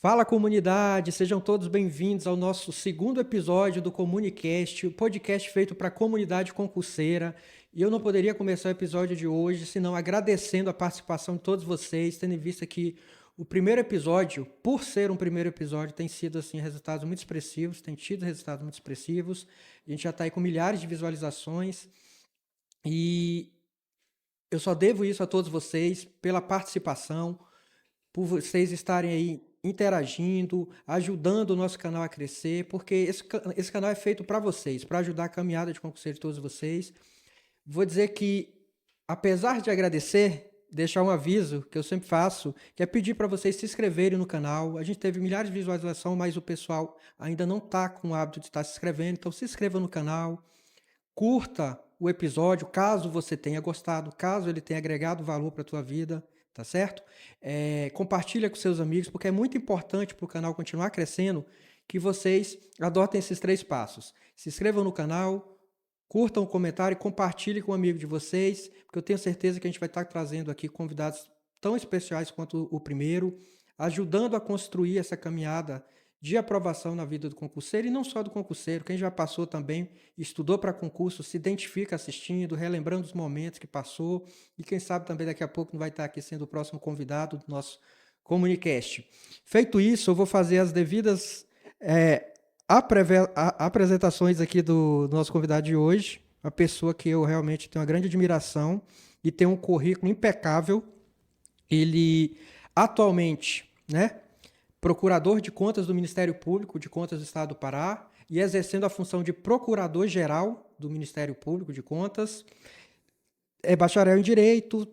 Fala comunidade, sejam todos bem-vindos ao nosso segundo episódio do Comunicast, o podcast feito para a comunidade concurseira. E eu não poderia começar o episódio de hoje senão agradecendo a participação de todos vocês, tendo em vista que o primeiro episódio, por ser um primeiro episódio, tem sido assim resultados muito expressivos, tem tido resultados muito expressivos. A gente já está aí com milhares de visualizações e eu só devo isso a todos vocês pela participação, por vocês estarem aí interagindo, ajudando o nosso canal a crescer, porque esse canal é feito para vocês, para ajudar a caminhada de concurseiro de todos vocês. Vou dizer que, apesar de agradecer, deixar um aviso que eu sempre faço, que é pedir para vocês se inscreverem no canal. A gente teve milhares de visualizações, mas o pessoal ainda não está com o hábito de estar se inscrevendo, então se inscreva no canal, curta o episódio, caso você tenha gostado, caso ele tenha agregado valor para a tua vida, tá certo? Compartilha com seus amigos, porque é muito importante para o canal continuar crescendo que vocês adotem esses 3 passos. Se inscrevam no canal, curtam o comentário e compartilhem com um amigo de vocês, porque eu tenho certeza que a gente vai estar trazendo aqui convidados tão especiais quanto o primeiro, ajudando a construir essa caminhada de aprovação na vida do concurseiro, e não só do concurseiro, quem já passou também, estudou para concurso, se identifica assistindo, relembrando os momentos que passou, e quem sabe também daqui a pouco não vai estar aqui sendo o próximo convidado do nosso Comunicast. Feito isso, eu vou fazer as devidas apresentações aqui do nosso convidado de hoje, uma pessoa que eu realmente tenho uma grande admiração e tem um currículo impecável. Ele atualmente, procurador de contas do Ministério Público de Contas do Estado do Pará e exercendo a função de procurador-geral do Ministério Público de Contas. É bacharel em Direito,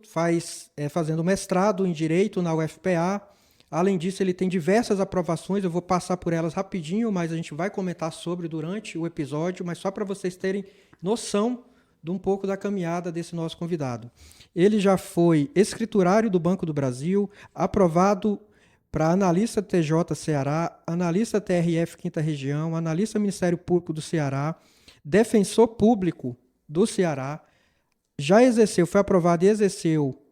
fazendo mestrado em Direito na UFPA. Além disso, ele tem diversas aprovações, eu vou passar por elas rapidinho, mas a gente vai comentar sobre durante o episódio, mas só para vocês terem noção de um pouco da caminhada desse nosso convidado. Ele já foi escriturário do Banco do Brasil, aprovado para analista TJ Ceará, analista TRF 5ª Região, analista Ministério Público do Ceará, defensor público do Ceará, já exerceu, foi aprovado e exerceu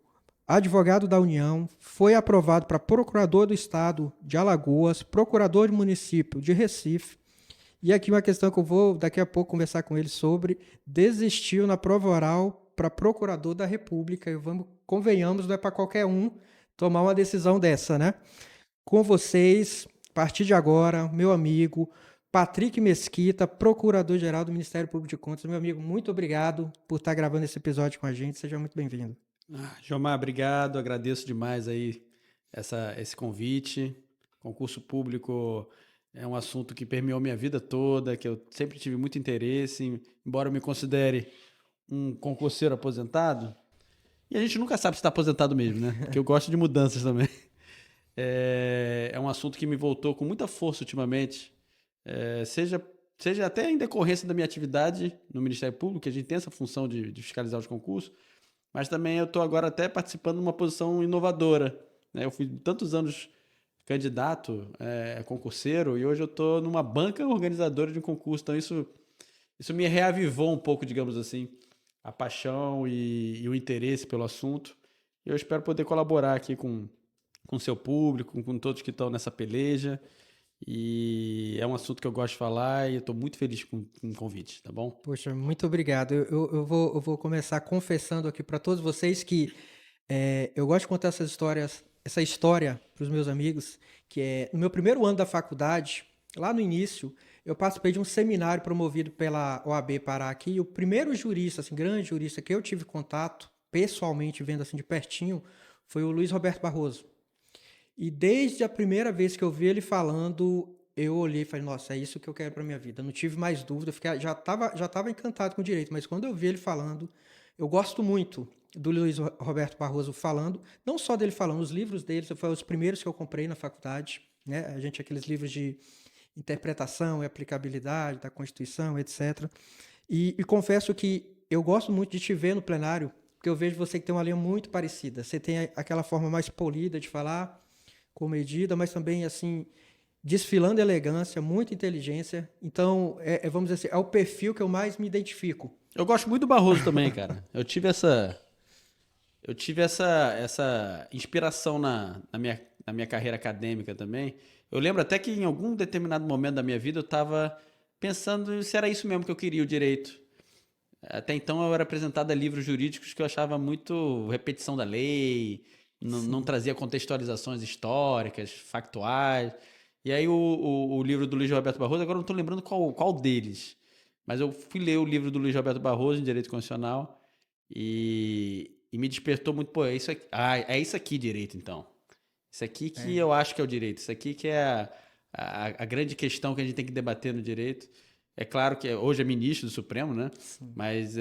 advogado da União, foi aprovado para procurador do Estado de Alagoas, procurador do município de Recife, e aqui uma questão que eu vou daqui a pouco conversar com ele sobre, desistiu na prova oral para procurador da República, e convenhamos, não é para qualquer um tomar uma decisão dessa, né? Com vocês, a partir de agora, meu amigo Patrick Mesquita, procurador-geral do Ministério Público de Contas. Meu amigo, muito obrigado por estar gravando esse episódio com a gente. Seja muito bem-vindo. Jomar, obrigado. Agradeço demais aí esse convite. Concurso público é um assunto que permeou minha vida toda, que eu sempre tive muito interesse, embora eu me considere um concurseiro aposentado. E a gente nunca sabe se está aposentado mesmo, né? Porque eu gosto de mudanças também. É um assunto que me voltou com muita força ultimamente, seja até em decorrência da minha atividade no Ministério Público, que a gente tem essa função de fiscalizar os concursos, mas também eu estou agora até participando de uma posição inovadora, né? Eu fui tantos anos candidato, concurseiro, e hoje eu estou numa banca organizadora de um concurso, então isso me reavivou um pouco, digamos assim, a paixão e o interesse pelo assunto. E eu espero poder colaborar aqui com o seu público, com todos que estão nessa peleja. E é um assunto que eu gosto de falar e eu estou muito feliz com o convite, tá bom? Poxa, muito obrigado. Eu vou começar confessando aqui para todos vocês que eu gosto de contar essa história para os meus amigos, que é no meu primeiro ano da faculdade, lá no início, eu participei de um seminário promovido pela OAB Pará aqui, e o primeiro jurista, assim, grande jurista que eu tive contato, pessoalmente, vendo assim de pertinho, foi o Luiz Roberto Barroso. E desde a primeira vez que eu vi ele falando, eu olhei e falei, nossa, é isso que eu quero para minha vida. Não tive mais dúvida, já estava encantado com o direito, mas quando eu vi ele falando, eu gosto muito do Luiz Roberto Barroso falando, não só dele falando, os livros dele foram os primeiros que eu comprei na faculdade, né? A gente, aqueles livros de interpretação e aplicabilidade da Constituição, etc. E confesso que eu gosto muito de te ver no plenário, porque eu vejo você que tem uma linha muito parecida. Você tem aquela forma mais polida de falar, comedida, mas também, assim, desfilando elegância, muita inteligência. Então, vamos dizer assim, é o perfil que eu mais me identifico. Eu gosto muito do Barroso também, cara. Eu tive essa inspiração na minha na minha carreira acadêmica também, eu lembro até que em algum determinado momento da minha vida eu estava pensando se era isso mesmo que eu queria, o direito. Até então eu era apresentado a livros jurídicos que eu achava muito repetição da lei, não trazia contextualizações históricas, factuais. E aí o livro do Luiz Roberto Barroso, agora não estou lembrando qual deles, mas eu fui ler o livro do Luiz Roberto Barroso em Direito Constitucional e me despertou muito, pô, é isso aqui, é isso aqui direito então. Isso aqui que eu acho que é o direito, isso aqui que é a grande questão que a gente tem que debater no direito. É claro que hoje é ministro do Supremo, né? Sim. Mas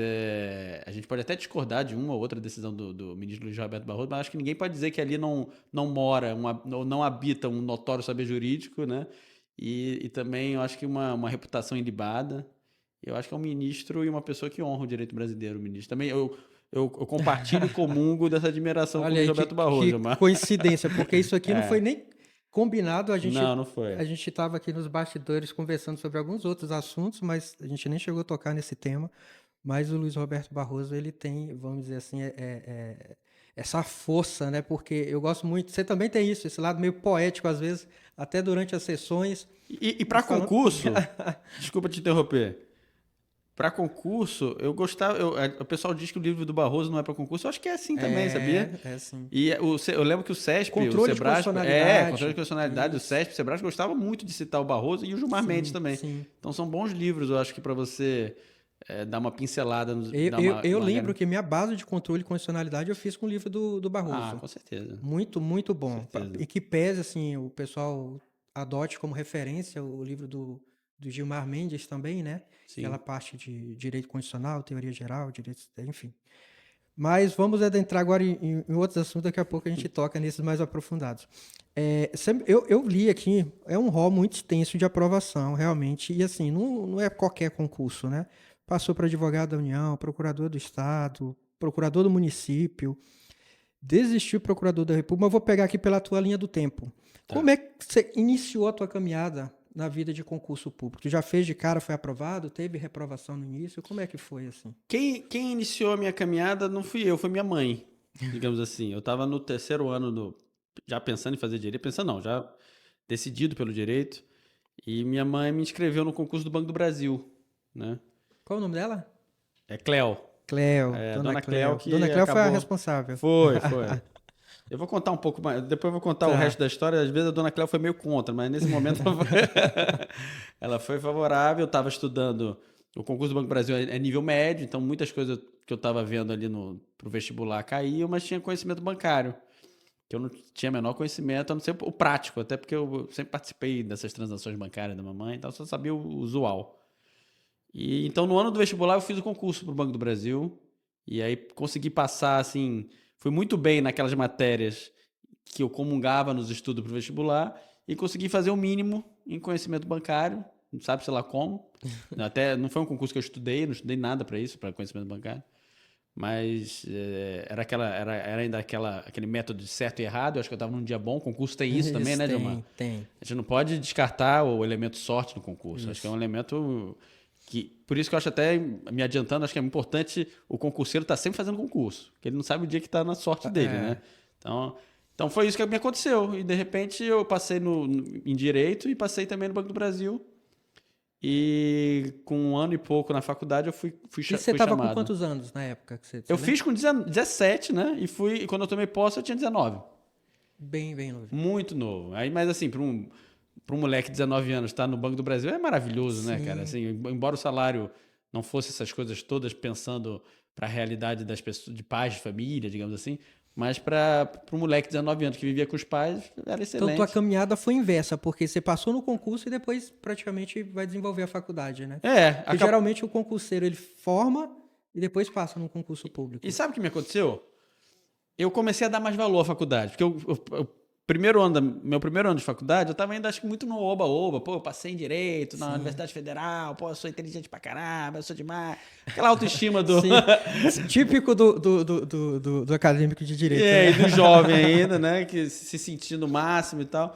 a gente pode até discordar de uma ou outra decisão do ministro Luiz Roberto Barroso, mas acho que ninguém pode dizer que ali não mora, ou não habita um notório saber jurídico, né? E também eu acho que uma reputação ilibada. Eu acho que é um ministro e uma pessoa que honra o direito brasileiro, o ministro. Também eu compartilho e comungo dessa admiração com o Olha Luiz aí Roberto Barroso, que coincidência, porque isso aqui não foi nem combinado. Não foi. A gente estava aqui nos bastidores conversando sobre alguns outros assuntos, mas a gente nem chegou a tocar nesse tema. Mas o Luiz Roberto Barroso, ele tem, vamos dizer assim, essa força, né? Porque eu gosto muito. Você também tem isso, esse lado meio poético, às vezes, até durante as sessões. E para concurso, desculpa te interromper. Para concurso, eu gostava. O pessoal diz que o livro do Barroso não é para concurso. Eu acho que é assim também, sabia? É sim. E eu lembro que o CESP, Controle o Sebrasco, de constitucionalidade. Controle de constitucionalidade, Isso. o CESP, o Sebrasco gostava muito de citar o Barroso e o Gilmar Mendes também. Sim. Então são bons livros, eu acho que para você dar uma pincelada. Eu lembro que minha base de controle de constitucionalidade eu fiz com o livro do Barroso. Ah, com certeza. Muito, muito bom. E que pese, assim, o pessoal adote como referência o livro do Gilmar Mendes também, né? Sim. Aquela parte de direito constitucional, teoria geral, direito, enfim. Mas vamos adentrar agora em outros assuntos, daqui a pouco a gente toca nesses mais aprofundados. Eu li aqui, é um rol muito extenso de aprovação, realmente, e assim, não é qualquer concurso, né? Passou para advogado da União, procurador do Estado, procurador do município, desistiu procurador da República, mas vou pegar aqui pela tua linha do tempo. Tá. Como é que você iniciou a tua caminhada na vida de concurso público? Tu já fez de cara, foi aprovado, teve reprovação no início? Como é que foi, assim? Quem iniciou a minha caminhada não fui eu, foi minha mãe, digamos assim. Eu estava no terceiro ano, já pensando em fazer direito, pensando não, já decidido pelo direito, e minha mãe me inscreveu no concurso do Banco do Brasil, né? Qual o nome dela? É Cleo. Cleo, Dona Cleo que Dona Cleo acabou... foi a responsável. Foi. Eu vou contar um pouco mais, depois eu vou contar o resto da história. Às vezes a Dona Cleo foi meio contra, mas nesse momento ela foi favorável. Eu estava estudando, o concurso do Banco do Brasil é nível médio, então muitas coisas que eu estava vendo ali pro vestibular caíam, mas tinha conhecimento bancário, que eu não tinha menor conhecimento, a não ser o prático, até porque eu sempre participei dessas transações bancárias da mamãe, então eu só sabia o usual. E então no ano do vestibular eu fiz o concurso para o Banco do Brasil e aí consegui passar, assim, fui muito bem naquelas matérias que eu comungava nos estudos para o vestibular e consegui fazer o mínimo em conhecimento bancário, não sabe sei lá como, até não foi um concurso que eu não estudei nada para isso, para conhecimento bancário, mas era ainda aquele método de certo e errado. Eu acho que eu estava num dia bom. O concurso tem isso também, né, Gilmar? Tem. A gente não pode descartar o elemento sorte no concurso. Isso. Acho que é um elemento por isso que eu acho, até me adiantando, acho que é importante o concurseiro estar sempre fazendo concurso, porque ele não sabe o dia que está na sorte dele, né? Então foi isso que me aconteceu. E de repente eu passei em Direito e passei também no Banco do Brasil. E com um ano e pouco na faculdade eu fui chamado. E você estava com quantos anos na época que você Eu fiz com 17, né? E quando eu tomei posse eu tinha 19. Bem novo. Muito novo. Aí, mas assim, para um moleque de 19 anos estar no Banco do Brasil é maravilhoso, sim, né, cara? Assim, embora o salário não fosse essas coisas todas pensando para a realidade das pessoas, de pais de família, digamos assim, mas para um moleque de 19 anos que vivia com os pais, era excelente. Então, tua caminhada foi inversa, porque você passou no concurso e depois praticamente vai desenvolver a faculdade, né? Porque geralmente o concurseiro, ele forma e depois passa no concurso público. E sabe o que me aconteceu? Eu comecei a dar mais valor à faculdade, porque meu primeiro ano de faculdade, eu estava ainda, acho que muito no oba-oba. Pô, eu passei em Direito na Universidade Federal, pô, eu sou inteligente pra caramba, eu sou demais. Aquela autoestima do... Típico do acadêmico de Direito. E do jovem ainda, né, que se sentindo o máximo e tal.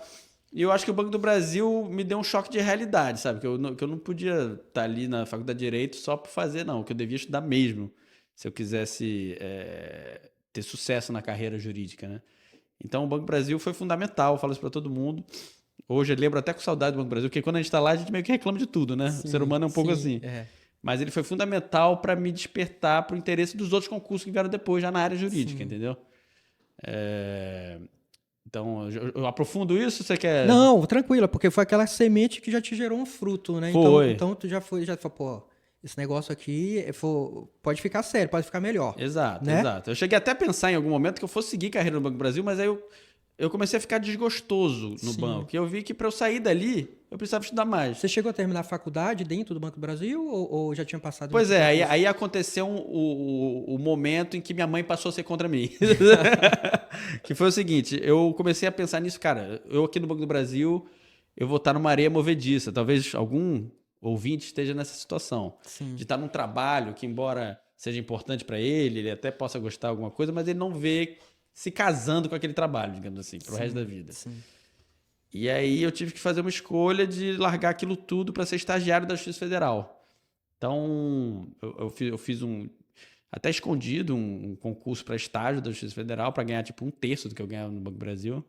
E eu acho que o Banco do Brasil me deu um choque de realidade, sabe? Que eu não podia estar ali na Faculdade de Direito só por fazer, não. Que eu devia estudar mesmo, se eu quisesse ter sucesso na carreira jurídica, né? Então, o Banco do Brasil foi fundamental, eu falo isso para todo mundo. Hoje eu lembro até com saudade do Banco do Brasil, porque quando a gente está lá, a gente meio que reclama de tudo, né? O ser humano é um pouco assim. Mas ele foi fundamental para me despertar para o interesse dos outros concursos que vieram depois, já na área jurídica, entendeu? Então, eu aprofundo isso? Você quer... Não, tranquilo, porque foi aquela semente que já te gerou um fruto, né? Foi. Então tu já falou, pô, esse negócio aqui pode ficar sério, pode ficar melhor. Exato, né? exato. Eu cheguei até a pensar em algum momento que eu fosse seguir carreira no Banco do Brasil, mas aí eu comecei a ficar desgostoso no banco. E eu vi que para eu sair dali, eu precisava estudar mais. Você chegou a terminar a faculdade dentro do Banco do Brasil ou já tinha passado? Pois é, aí aconteceu o momento em que minha mãe passou a ser contra mim. Que foi o seguinte, eu comecei a pensar nisso, cara, eu aqui no Banco do Brasil, eu vou estar numa areia movediça. Talvez algum ouvinte esteja nessa situação. Sim. De estar num trabalho que, embora seja importante para ele até possa gostar de alguma coisa, mas ele não vê se casando com aquele trabalho, digamos assim, pro resto da vida. Sim. E aí eu tive que fazer uma escolha de largar aquilo tudo para ser estagiário da Justiça Federal. Então, eu fiz até escondido, um concurso para estágio da Justiça Federal para ganhar tipo 1/3 do que eu ganhava no Banco do Brasil.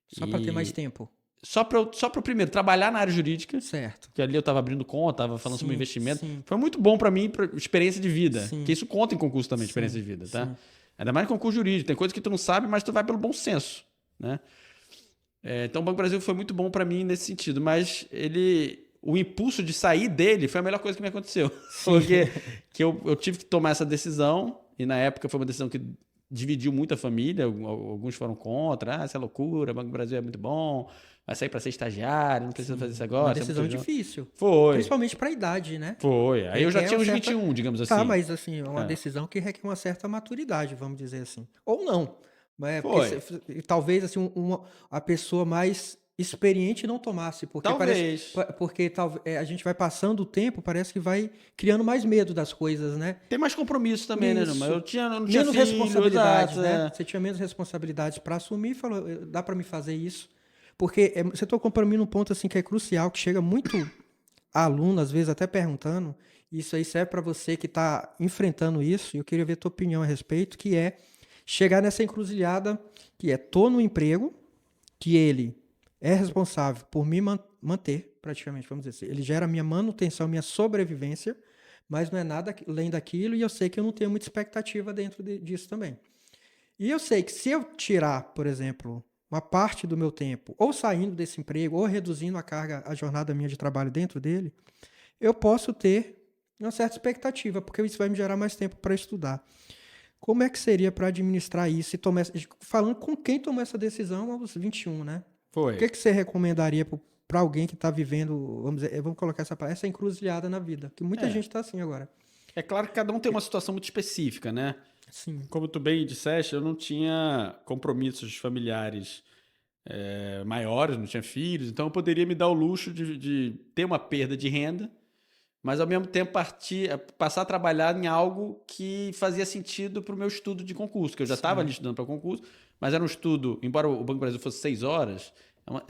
Só para ter mais tempo? Só para o primeiro, trabalhar na área jurídica. Certo. Que ali eu estava abrindo conta, estava falando sobre investimento. Sim. Foi muito bom para mim, pra experiência de vida. Sim. Que isso conta em concurso também, experiência de vida, tá? Ainda mais em concurso jurídico. Tem coisas que tu não sabe, mas tu vai pelo bom senso, né? Então o Banco do Brasil foi muito bom para mim nesse sentido, mas o impulso de sair dele foi a melhor coisa que me aconteceu. Porque que eu tive que tomar essa decisão, e na época foi uma decisão que dividiu muito a família, alguns foram contra, essa é loucura, o Banco do Brasil é muito bom, vai sair para ser estagiário, não precisa fazer isso agora. Uma decisão difícil. Foi. Principalmente para a idade, né? Foi. Aí eu já tinha uns 21, digamos assim. Tá, mas assim, é uma decisão que requer uma certa maturidade, vamos dizer assim. Ou não. Talvez assim, a pessoa mais experiente não tomasse. Porque talvez. Porque a gente vai passando o tempo, parece que vai criando mais medo das coisas, né? Tem mais compromisso também, né? Mas eu não tinha menos responsabilidades, exato, né? Você tinha menos responsabilidades para assumir e falou, dá para me fazer isso. Porque você tocou para mim num ponto assim que é crucial, que chega muito aluno, às vezes, até perguntando, isso aí serve para você que está enfrentando isso, e eu queria ver a tua opinião a respeito, que é chegar nessa encruzilhada, que tô no emprego, que ele é responsável por me manter, praticamente, vamos dizer assim. Ele gera minha manutenção, minha sobrevivência, mas não é nada além daquilo, e eu sei que eu não tenho muita expectativa dentro disso também. E eu sei que se eu tirar, por exemplo, uma parte do meu tempo, ou saindo desse emprego, ou reduzindo a jornada minha de trabalho dentro dele, eu posso ter uma certa expectativa, porque isso vai me gerar mais tempo para estudar. Como é que seria para administrar isso? Falando com quem tomou essa decisão aos 21, né? Foi. O que você recomendaria para alguém que está vivendo, vamos colocar essa encruzilhada na vida? Que muita gente está assim agora. É claro que cada um tem uma situação muito específica, né? Sim. Como tu bem disseste, eu não tinha compromissos familiares maiores, não tinha filhos, então eu poderia me dar o luxo de ter uma perda de renda, mas ao mesmo tempo passar a trabalhar em algo que fazia sentido para o meu estudo de concurso, que eu já estava ali estudando para concurso, mas era um estudo, embora o Banco do Brasil fosse 6 horas,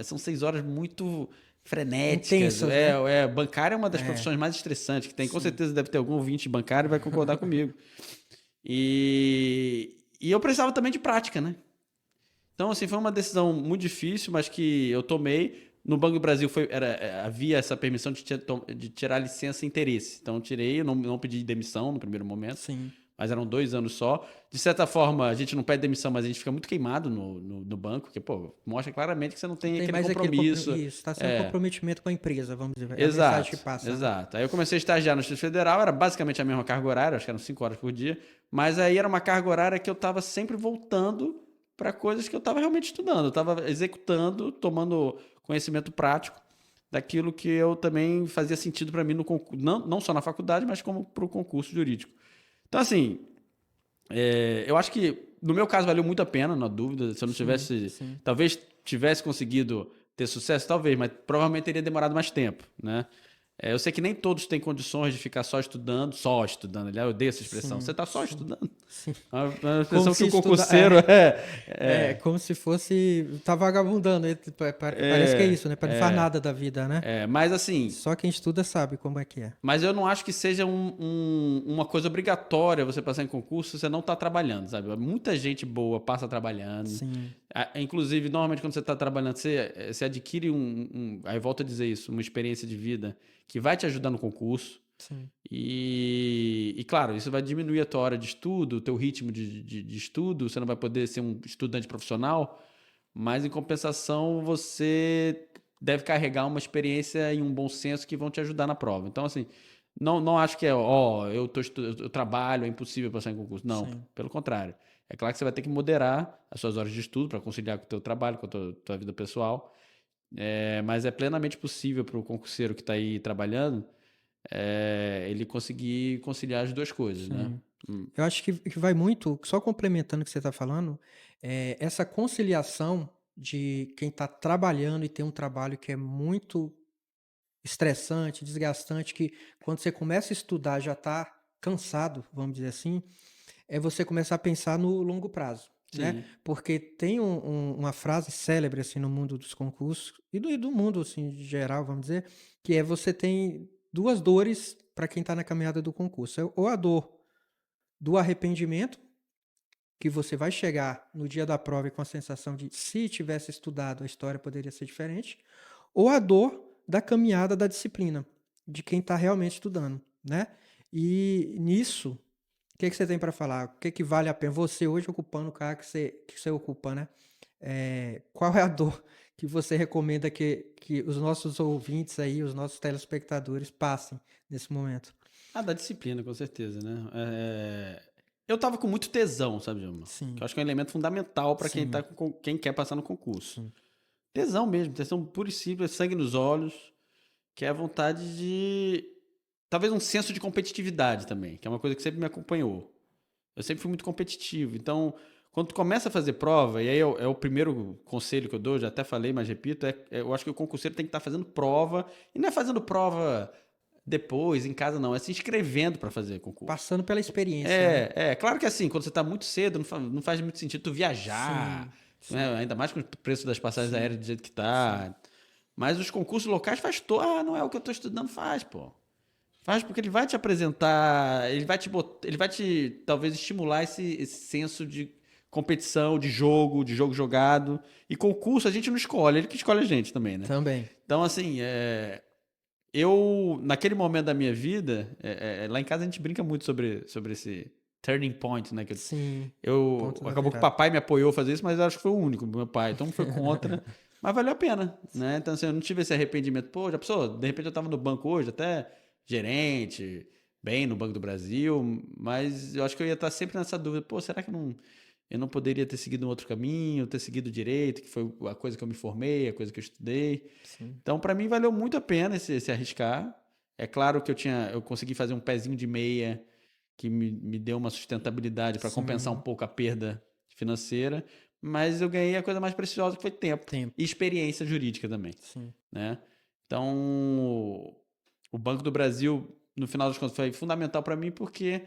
são 6 horas muito frenéticas. Intensas, né? Bancário é uma das profissões mais estressantes que tem. Com certeza deve ter algum ouvinte bancário e vai concordar comigo. E eu precisava também de prática, né? Então, assim, foi uma decisão muito difícil, mas que eu tomei. No Banco do Brasil havia essa permissão de tirar licença e interesse. Então, eu tirei, eu não pedi demissão no primeiro momento. Sim. Mas eram 2 anos só. De certa forma, a gente não pede demissão, mas a gente fica muito queimado no banco, porque, mostra claramente que você não tem aquele compromisso. Isso, está sendo comprometimento com a empresa, vamos dizer. Exato, Que passa, exato. Aí eu comecei a estagiar no Instituto Federal, era basicamente a mesma carga horária, acho que eram 5 horas por dia, mas aí era uma carga horária que eu estava sempre voltando para coisas que eu estava realmente estudando, eu estava executando, tomando conhecimento prático daquilo que eu também fazia sentido para mim no concurso, não só na faculdade, mas como para o concurso jurídico. Então, assim, eu acho que no meu caso valeu muito a pena, não há dúvida. Se eu não tivesse, talvez tivesse conseguido ter sucesso, talvez, mas provavelmente teria demorado mais tempo, né? Eu sei que nem todos têm condições de ficar só estudando, aliás, eu odeio essa expressão. Você está só estudando? Sim. Uma expressão que o concurseiro como se fosse... Tá vagabundando. Parece que é isso, né? Para não fazer nada da vida, né? Mas assim... Só quem estuda sabe como é que é. Mas eu não acho que seja uma coisa obrigatória você passar em concurso se você não está trabalhando, sabe? Muita gente boa passa trabalhando. Sim. Inclusive, normalmente, quando você está trabalhando, você adquire aí volto a dizer isso, uma experiência de vida que vai te ajudar no concurso. Sim. Claro, isso vai diminuir a tua hora de estudo, o teu ritmo de estudo, você não vai poder ser um estudante profissional, mas, em compensação, você deve carregar uma experiência e um bom senso que vão te ajudar na prova. Então, assim, não acho que eu trabalho, é impossível passar em concurso. Não, Sim. pelo contrário. É claro que você vai ter que moderar as suas horas de estudo para conciliar com o teu trabalho, com a tua vida pessoal. Mas é plenamente possível para o concurseiro que está aí trabalhando ele conseguir conciliar as duas coisas, né? Sim. Eu acho que vai muito, só complementando o que você está falando, essa conciliação de quem está trabalhando e tem um trabalho que é muito estressante, desgastante, que quando você começa a estudar já está cansado, vamos dizer assim, é você começar a pensar no longo prazo, né? Sim. Porque tem uma frase célebre assim no mundo dos concursos e do mundo assim de geral, vamos dizer, que é você tem duas dores para quem está na caminhada do concurso. Ou a dor do arrependimento, que você vai chegar no dia da prova e com a sensação de se tivesse estudado a história poderia ser diferente, ou a dor da caminhada da disciplina, de quem está realmente estudando, né? E nisso, o que você tem para falar? O que vale a pena? Você hoje ocupando o cargo que você ocupa, né? Qual é a dor que você recomenda que os nossos ouvintes aí, os nossos telespectadores passem nesse momento? Da disciplina, com certeza, né? Eu tava com muito tesão, sabe, Gilmar? Sim, Que eu acho que é um elemento fundamental para quem, sim, quem quer passar no concurso. sim, Tesão mesmo, tesão puro e simples, sangue nos olhos, que é a vontade de... Talvez um senso de competitividade também, que é uma coisa que sempre me acompanhou. Eu sempre fui muito competitivo, então... Quando tu começa a fazer prova, e aí é o primeiro conselho que eu dou, já até falei, mas repito, eu acho que o concurseiro tem que estar fazendo prova, e não é fazendo prova depois, em casa, não, é se inscrevendo para fazer concurso. passando pela experiência, né? Claro que assim, quando você está muito cedo, não faz muito sentido tu viajar, Sim, né? sim, Ainda mais com o preço das passagens sim, aéreas do jeito que sim, tá. Mas os concursos locais faz todo. Não é o que eu estou estudando, faz, pô. Faz porque ele vai te apresentar, ele vai te talvez estimular esse senso de competição, de jogo jogado. E concurso a gente não escolhe, ele que escolhe a gente também, né? também. Então, assim, eu, naquele momento da minha vida, lá em casa a gente brinca muito sobre esse turning point, né? Sim, ponto da Acabou que o virada. papai me apoiou a fazer isso, mas eu acho que foi o único, meu pai. Então foi contra, mas valeu a pena, né? Então assim, eu não tive esse arrependimento. Pô, já pensou? De repente eu tava no banco hoje, até gerente, bem no Banco do Brasil, mas eu acho que eu ia estar sempre nessa dúvida. Pô, será que eu não poderia ter seguido um outro caminho, ter seguido direito, que foi a coisa que eu me formei, a coisa que eu estudei. Sim, Então, para mim, valeu muito a pena esse arriscar. É claro que eu consegui fazer um pezinho de meia que me deu uma sustentabilidade para compensar um sim, pouco a perda financeira, mas eu ganhei a coisa mais preciosa que foi tempo tempo, e experiência jurídica também, sim, né? Então, o Banco do Brasil, no final das contas, foi fundamental para mim porque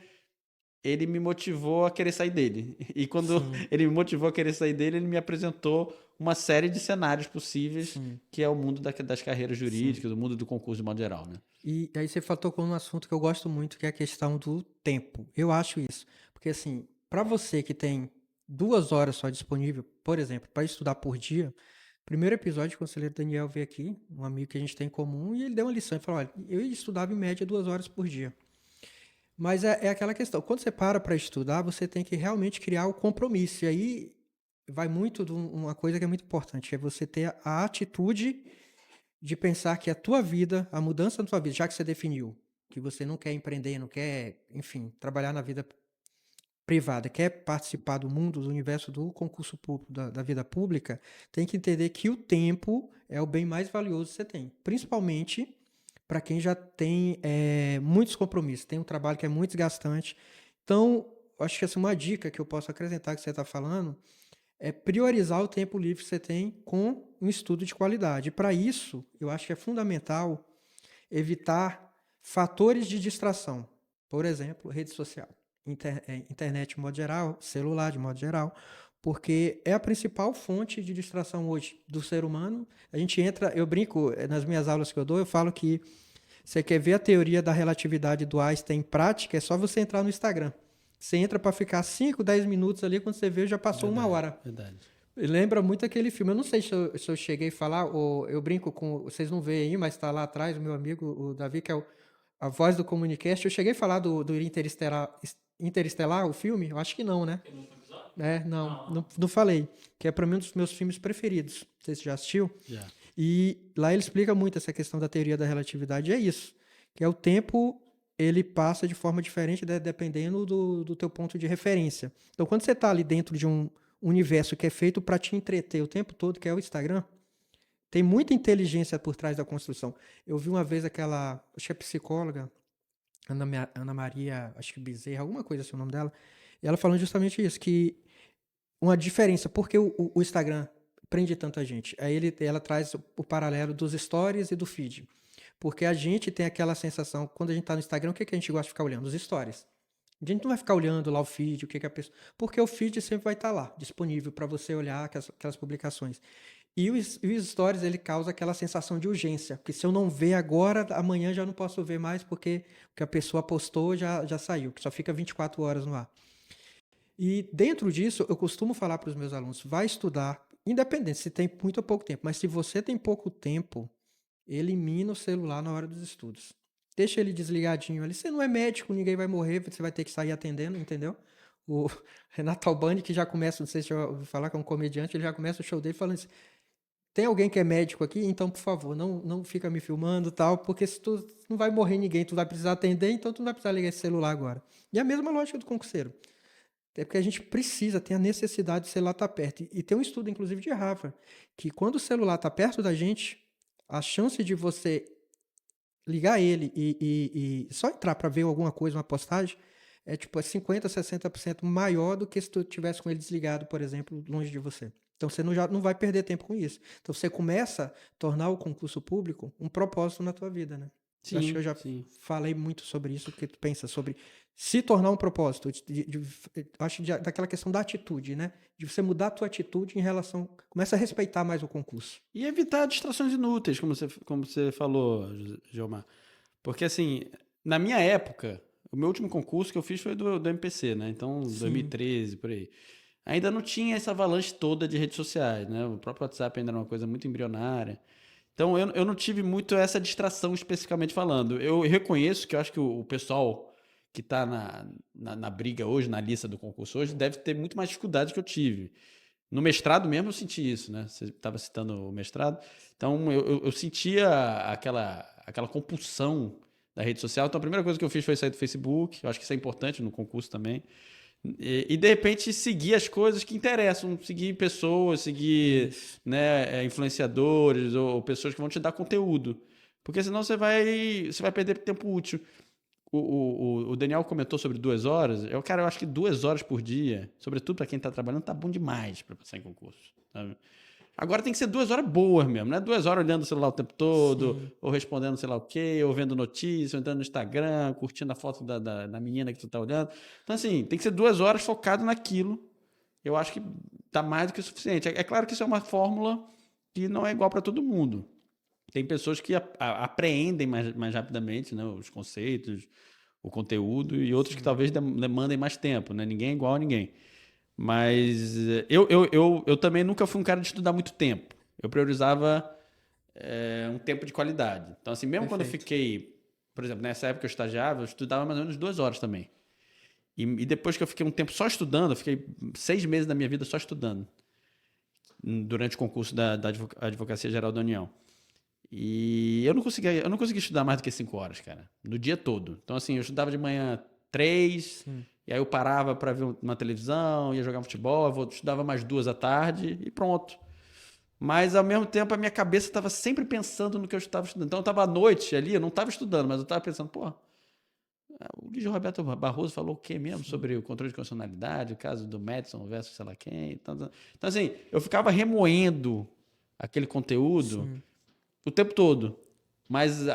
ele me motivou a querer sair dele. E quando sim, ele me motivou a querer sair dele, ele me apresentou uma série de cenários possíveis, sim, que é o mundo das carreiras sim. jurídicas, o mundo do concurso de modo geral, né? E aí você tocou num assunto que eu gosto muito, que é a questão do tempo. Eu acho isso. Porque assim, para você que tem 2 horas só disponível, por exemplo, para estudar por dia, primeiro episódio, o conselheiro Daniel veio aqui, um amigo que a gente tem em comum, e ele deu uma lição. Ele falou: olha, eu estudava em média 2 horas por dia. Mas é aquela questão, quando você para estudar, você tem que realmente criar o compromisso. E aí vai muito de uma coisa que é muito importante, é você ter a atitude de pensar que a tua vida, a mudança na tua vida, já que você definiu que você não quer empreender, não quer, enfim, trabalhar na vida privada, quer participar do mundo, do universo do concurso público, da vida pública, tem que entender que o tempo é o bem mais valioso que você tem. Principalmente para quem já tem muitos compromissos, tem um trabalho que é muito desgastante. Então, acho que essa é uma dica que eu posso acrescentar que você está falando, é priorizar o tempo livre que você tem com um estudo de qualidade. Para isso, eu acho que é fundamental evitar fatores de distração. Por exemplo, rede social, internet de modo geral, celular de modo geral, porque é a principal fonte de distração hoje do ser humano. A gente entra, eu brinco, nas minhas aulas que eu dou, eu falo que você quer ver a teoria da relatividade do Einstein em prática, é só você entrar no Instagram. Você entra para ficar 5, 10 minutos ali, quando você vê, já passou uma Verdade, hora. verdade. Lembra muito aquele filme. Eu não sei se eu cheguei a falar, ou eu brinco com. Vocês não veem aí, mas está lá atrás o meu amigo, o Davi, que é a voz do Comunicast. Eu cheguei a falar do Interestelar, o filme? Eu acho que não, né? Não falei. Que é para mim um dos meus filmes preferidos. Não sei se você já assistiu. Já. E lá ele explica muito essa questão da teoria da relatividade. É isso. Que é o tempo, ele passa de forma diferente dependendo do teu ponto de referência. Então, quando você está ali dentro de um universo que é feito para te entreter o tempo todo, que é o Instagram, tem muita inteligência por trás da construção. Eu vi uma vez aquela, acho que é psicóloga, Ana Maria, acho que Bezerra, alguma coisa assim o nome dela, e ela falando justamente isso, que uma diferença, porque o Instagram prende tanta gente. Ela traz o paralelo dos stories e do feed. Porque a gente tem aquela sensação, quando a gente está no Instagram, o que a gente gosta de ficar olhando? Os stories. A gente não vai ficar olhando lá o feed, o que a pessoa. Porque o feed sempre vai estar lá, disponível para você olhar aquelas publicações. E os stories, ele causa aquela sensação de urgência. Porque se eu não ver agora, amanhã já não posso ver mais, porque o que a pessoa postou já saiu, que só fica 24 horas no ar. E dentro disso, eu costumo falar para os meus alunos, vai estudar, independente se tem muito ou pouco tempo, mas se você tem pouco tempo, elimina o celular na hora dos estudos. Deixa ele desligadinho ali. Você não é médico, ninguém vai morrer, você vai ter que sair atendendo, entendeu? O Renato Albani, que já começa, não sei se eu ouvi falar, que é um comediante, ele já começa o show dele falando assim, tem alguém que é médico aqui? Então, por favor, não fica me filmando e tal, porque se tu não vai morrer ninguém, tu vai precisar atender, então tu não vai precisar ligar esse celular agora. E a mesma lógica do concurseiro. É porque a gente precisa, tem a necessidade do celular estar perto. E tem um estudo, inclusive, de Harvard, que quando o celular está perto da gente, a chance de você ligar ele e só entrar para ver alguma coisa, uma postagem, é tipo 50%, 60% maior do que se tu tivesse com ele desligado, por exemplo, longe de você. Então você já não vai perder tempo com isso. Então você começa a tornar o concurso público um propósito na tua vida, né? Eu acho que eu já falei muito sobre isso, o que tu pensa sobre se tornar um propósito. Acho daquela questão da atitude, né? De você mudar a tua atitude em relação... Começa a respeitar mais o concurso. E evitar distrações inúteis, como você falou, Gilmar. Porque, assim, na minha época, o meu último concurso que eu fiz foi do MPC, né? Então, 2013, por aí. Ainda não tinha essa avalanche toda de redes sociais, né? O próprio WhatsApp ainda era uma coisa muito embrionária. Então, eu não tive muito essa distração especificamente falando. Eu reconheço que eu acho que o pessoal que está na briga hoje, na lista do concurso hoje, deve ter muito mais dificuldade que eu tive. No mestrado mesmo eu senti isso, né? Você estava citando o mestrado. Então, eu sentia aquela compulsão da rede social. Então, a primeira coisa que eu fiz foi sair do Facebook. Eu acho que isso é importante no concurso também. E de repente seguir as coisas que interessam, seguir pessoas, seguir né, influenciadores ou pessoas que vão te dar conteúdo, porque senão você vai perder tempo útil. O Daniel comentou sobre 2 horas. Cara, eu acho que 2 horas por dia, sobretudo para quem está trabalhando, tá bom demais para passar em concurso, sabe? Agora tem que ser 2 horas boas mesmo, né? 2 horas olhando o celular o tempo todo, ou respondendo sei lá o quê, ou vendo notícia, ou entrando no Instagram, curtindo a foto da menina que tu tá olhando. Então, assim, tem que ser 2 horas focado naquilo. Eu acho que tá mais do que o suficiente. É claro que isso é uma fórmula que não é igual para todo mundo. Tem pessoas que apreendem mais rapidamente, né, os conceitos, o conteúdo, e outros que talvez demandem mais tempo, né? Ninguém é igual a ninguém. Mas eu também nunca fui um cara de estudar muito tempo. Eu priorizava um tempo de qualidade. Então, assim, mesmo quando eu fiquei, por exemplo, nessa época que eu estagiava, eu estudava mais ou menos 2 horas também. E depois que eu fiquei um tempo só estudando, eu fiquei 6 meses da minha vida só estudando, durante o concurso da Advocacia Geral da União. E eu não conseguia estudar mais do que 5 horas, cara, no dia todo. Então, assim, eu estudava de manhã 3, e aí eu parava para ver uma televisão, ia jogar futebol, eu estudava mais 2 à tarde e pronto. Mas, ao mesmo tempo, a minha cabeça estava sempre pensando no que eu estava estudando. Então, eu estava à noite ali, eu não estava estudando, mas eu estava pensando, pô, o Luiz Roberto Barroso falou o quê mesmo sobre o controle de constitucionalidade, o caso do Madison versus sei lá quem. Então, assim, eu ficava remoendo aquele conteúdo o tempo todo. Mas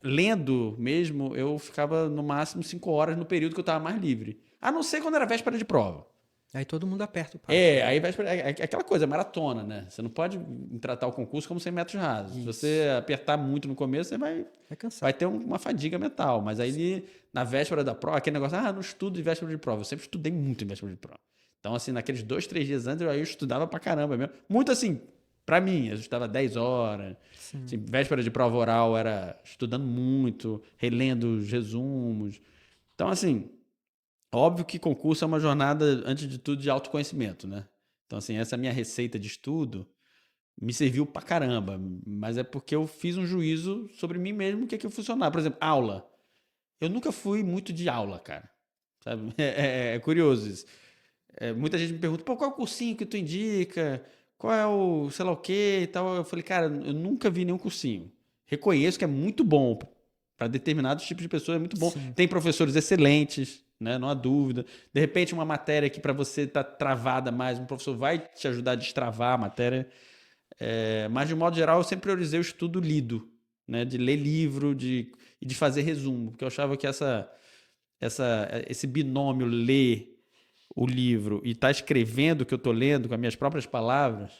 lendo mesmo, eu ficava no máximo 5 horas no período que eu estava mais livre. A não ser quando era véspera de prova. Aí todo mundo aperta o passo. Aí véspera, é aquela coisa, maratona, né? Você não pode tratar o concurso como 100 metros rasos. Se você apertar muito no começo, você vai ter uma fadiga mental. Mas aí, na véspera da prova, aquele negócio, não estudo de véspera de prova. Eu sempre estudei muito em véspera de prova. Então, assim, naqueles 2, 3 dias antes, eu estudava pra caramba mesmo. Muito assim, pra mim, eu estudava 10 horas. Sim. Assim, véspera de prova oral, era estudando muito, relendo os resumos. Então, assim, óbvio que concurso é uma jornada, antes de tudo, de autoconhecimento, né? Então, assim, essa minha receita de estudo me serviu pra caramba. Mas é porque eu fiz um juízo sobre mim mesmo, o que é que funcionava. Por exemplo, aula. Eu nunca fui muito de aula, cara. Sabe? É curioso isso. Muita gente me pergunta, pô, qual é o cursinho que tu indica? Qual é o sei lá o quê e tal? Eu falei, cara, eu nunca vi nenhum cursinho. Reconheço que é muito bom. Para determinados tipos de pessoas é muito bom. Sim. Tem professores excelentes, né? Não há dúvida. De repente, uma matéria que para você tá travada mais, um professor vai te ajudar a destravar a matéria. Mas, de um modo geral, eu sempre priorizei o estudo lido, né? De ler livro e de fazer resumo. Porque eu achava que esse binômio ler o livro e estar escrevendo o que eu estou lendo com as minhas próprias palavras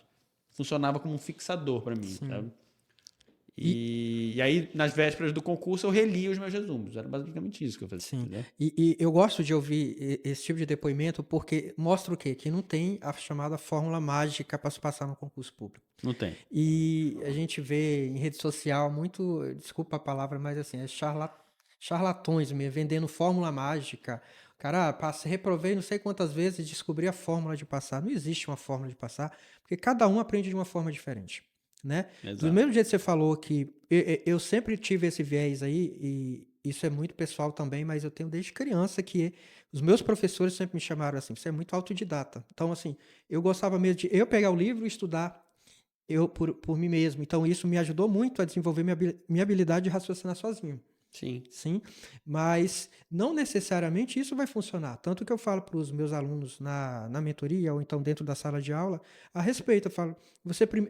funcionava como um fixador para mim, Sim. sabe? E, E aí, nas vésperas do concurso, eu relia os meus resumos. Era basicamente isso que eu fazia, sim. entendeu? E eu gosto de ouvir esse tipo de depoimento porque mostra o quê? Que não tem a chamada fórmula mágica para se passar no concurso público. Não tem. E a gente vê em rede social muito, desculpa a palavra, mas assim, charlatões mesmo, vendendo fórmula mágica. Cara, passei, reprovei não sei quantas vezes e descobri a fórmula de passar. Não existe uma fórmula de passar, porque cada um aprende de uma forma diferente, né? Do Exato. mesmo jeito que você falou que eu sempre tive esse viés aí, e isso é muito pessoal também, mas eu tenho desde criança que os meus professores sempre me chamaram assim, você é muito autodidata. Então, assim, eu gostava mesmo de eu pegar o livro e estudar por mim mesmo. Então, isso me ajudou muito a desenvolver minha habilidade de raciocinar sozinho. Sim. Sim, mas não necessariamente isso vai funcionar. Tanto que eu falo para os meus alunos na mentoria ou então dentro da sala de aula a respeito. Eu falo,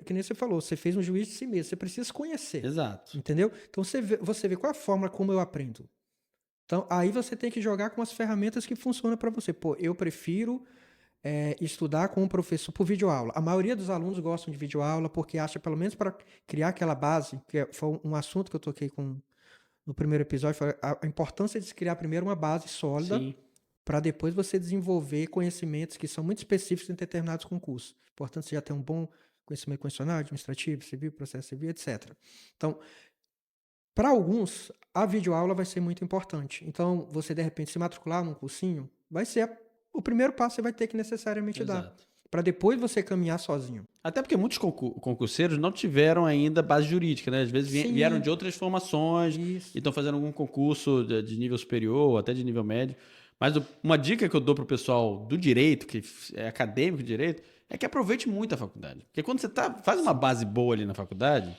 que nem você falou, você fez um juízo de si mesmo, você precisa se conhecer. Exato. Entendeu? Então você vê qual é a forma como eu aprendo. Então aí você tem que jogar com as ferramentas que funcionam para você. Pô, eu prefiro estudar com o professor por videoaula. A maioria dos alunos gostam de videoaula porque acha, pelo menos para criar aquela base, foi um assunto que eu toquei no primeiro episódio, foi a importância de se criar primeiro uma base sólida Sim. para depois você desenvolver conhecimentos que são muito específicos em determinados concursos. Importante você já ter um bom conhecimento constitucional, administrativo, civil, processo civil, etc. Então, para alguns, a videoaula vai ser muito importante. Então, você de repente se matricular num cursinho, vai ser o primeiro passo que você vai ter que necessariamente dar, Exato. para depois você caminhar sozinho. Até porque muitos concurseiros não tiveram ainda base jurídica, né? Às vezes vieram Sim, de outras formações e isso. estão fazendo algum concurso de nível superior, ou até de nível médio. Mas uma dica que eu dou pro pessoal do direito, que é acadêmico de direito, é que aproveite muito a faculdade. Porque quando você faz uma base boa ali na faculdade,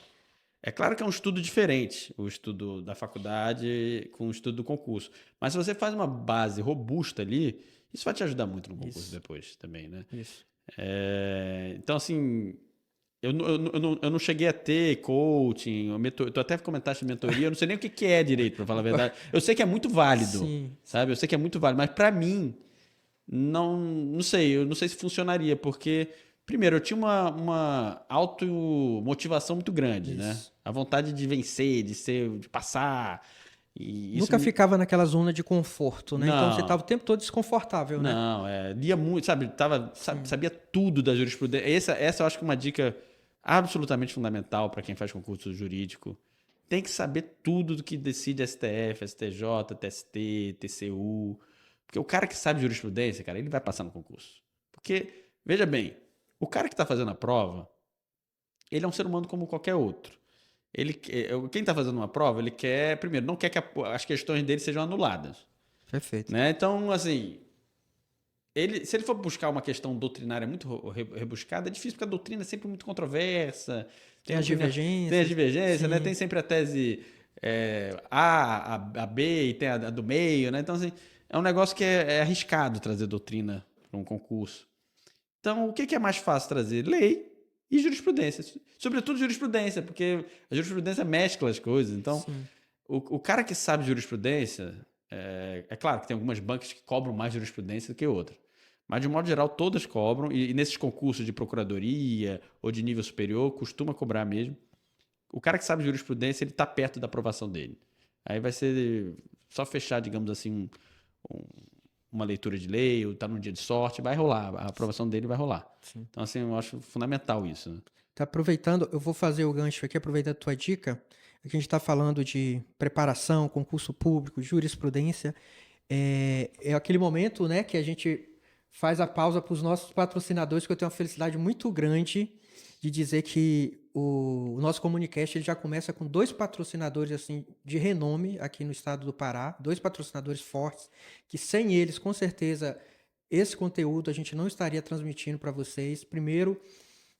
é claro que é um estudo diferente, o estudo da faculdade com o estudo do concurso. Mas se você faz uma base robusta ali, isso vai te ajudar muito no concurso Isso, depois também, né? isso. Então, assim, eu não cheguei a ter coaching, tu até comentaste mentoria, eu não sei nem o que é direito, para falar a verdade. Eu sei que é muito válido, Sim, sabe? Eu sei que é muito válido, mas para mim, não sei, eu não sei se funcionaria, porque, primeiro, eu tinha uma automotivação muito grande, né? isso. A vontade de vencer, de passar, e isso Nunca ficava naquela zona de conforto, né? Então você estava não. o tempo todo desconfortável, né? Não, lia muito, sabe? Sim, Sabia tudo da jurisprudência. Essa eu acho que é uma dica absolutamente fundamental para quem faz concurso jurídico. Tem que saber tudo do que decide STF, STJ, TST, TCU. Porque o cara que sabe jurisprudência, cara, ele vai passar no concurso. Porque, veja bem, o cara que está fazendo a prova, ele é um ser humano como qualquer outro. Quem está fazendo uma prova, ele quer, primeiro, não quer que as questões dele sejam anuladas. perfeito. Né? Então, assim, se ele for buscar uma questão doutrinária muito rebuscada, é difícil, porque a doutrina é sempre muito controversa, Tem as tem as divergências. divergências, né? Tem Sim, sempre a tese A B e tem a do meio, né? Então, assim, é um negócio que é arriscado trazer doutrina para um concurso. Então, o que é mais fácil trazer? Lei e jurisprudência. Sobretudo jurisprudência, porque a jurisprudência mescla as coisas. Então, sim. o cara que sabe jurisprudência, claro que tem algumas bancas que cobram mais jurisprudência do que outras. Mas, de um modo geral, todas cobram, e nesses concursos de procuradoria ou de nível superior, costuma cobrar mesmo. O cara que sabe jurisprudência, ele está perto da aprovação dele. Aí vai ser só fechar, digamos assim, um uma leitura de lei, ou está num dia de sorte, vai rolar, a aprovação dele vai rolar. Sim. Então, assim, eu acho fundamental isso, né? Tá aproveitando, eu vou fazer o gancho aqui, aproveitando a tua dica. A gente está falando de preparação, concurso público, jurisprudência. É aquele momento, né, que a gente faz a pausa para os nossos patrocinadores, que eu tenho uma felicidade muito grande de dizer que o nosso Comunicast ele já começa com 2 patrocinadores assim de renome aqui no estado do Pará, 2 patrocinadores fortes, que sem eles, com certeza, esse conteúdo a gente não estaria transmitindo para vocês. Primeiro,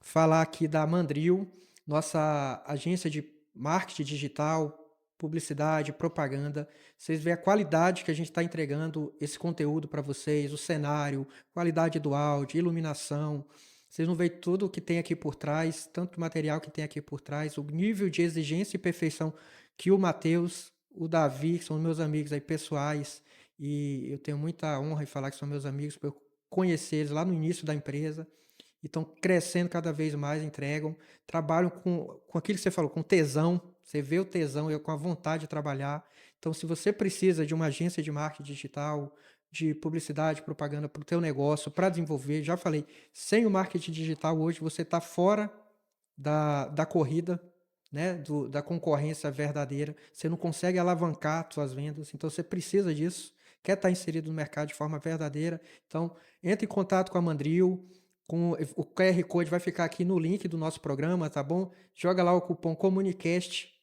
falar aqui da Mandril, nossa agência de marketing digital, publicidade, propaganda. Vocês veem a qualidade que a gente está entregando esse conteúdo para vocês, o cenário, qualidade do áudio, iluminação. Vocês não veem tudo o que tem aqui por trás, tanto material que tem aqui por trás, o nível de exigência e perfeição que o Matheus, o Davi, que são meus amigos aí pessoais, e eu tenho muita honra em falar que são meus amigos, por eu conhecer eles lá no início da empresa, e estão crescendo cada vez mais, entregam, trabalham com aquilo que você falou, com tesão, você vê o tesão, com a vontade de trabalhar. Então, se você precisa de uma agência de marketing digital, de publicidade, propaganda para o teu negócio, para desenvolver, já falei, sem o marketing digital hoje você está fora da corrida, né, da concorrência verdadeira, você não consegue alavancar suas vendas, então você precisa disso, quer estar inserido no mercado de forma verdadeira, então entre em contato com a Mandril, com o QR Code vai ficar aqui no link do nosso programa, tá bom? Joga lá o cupom Comunicast,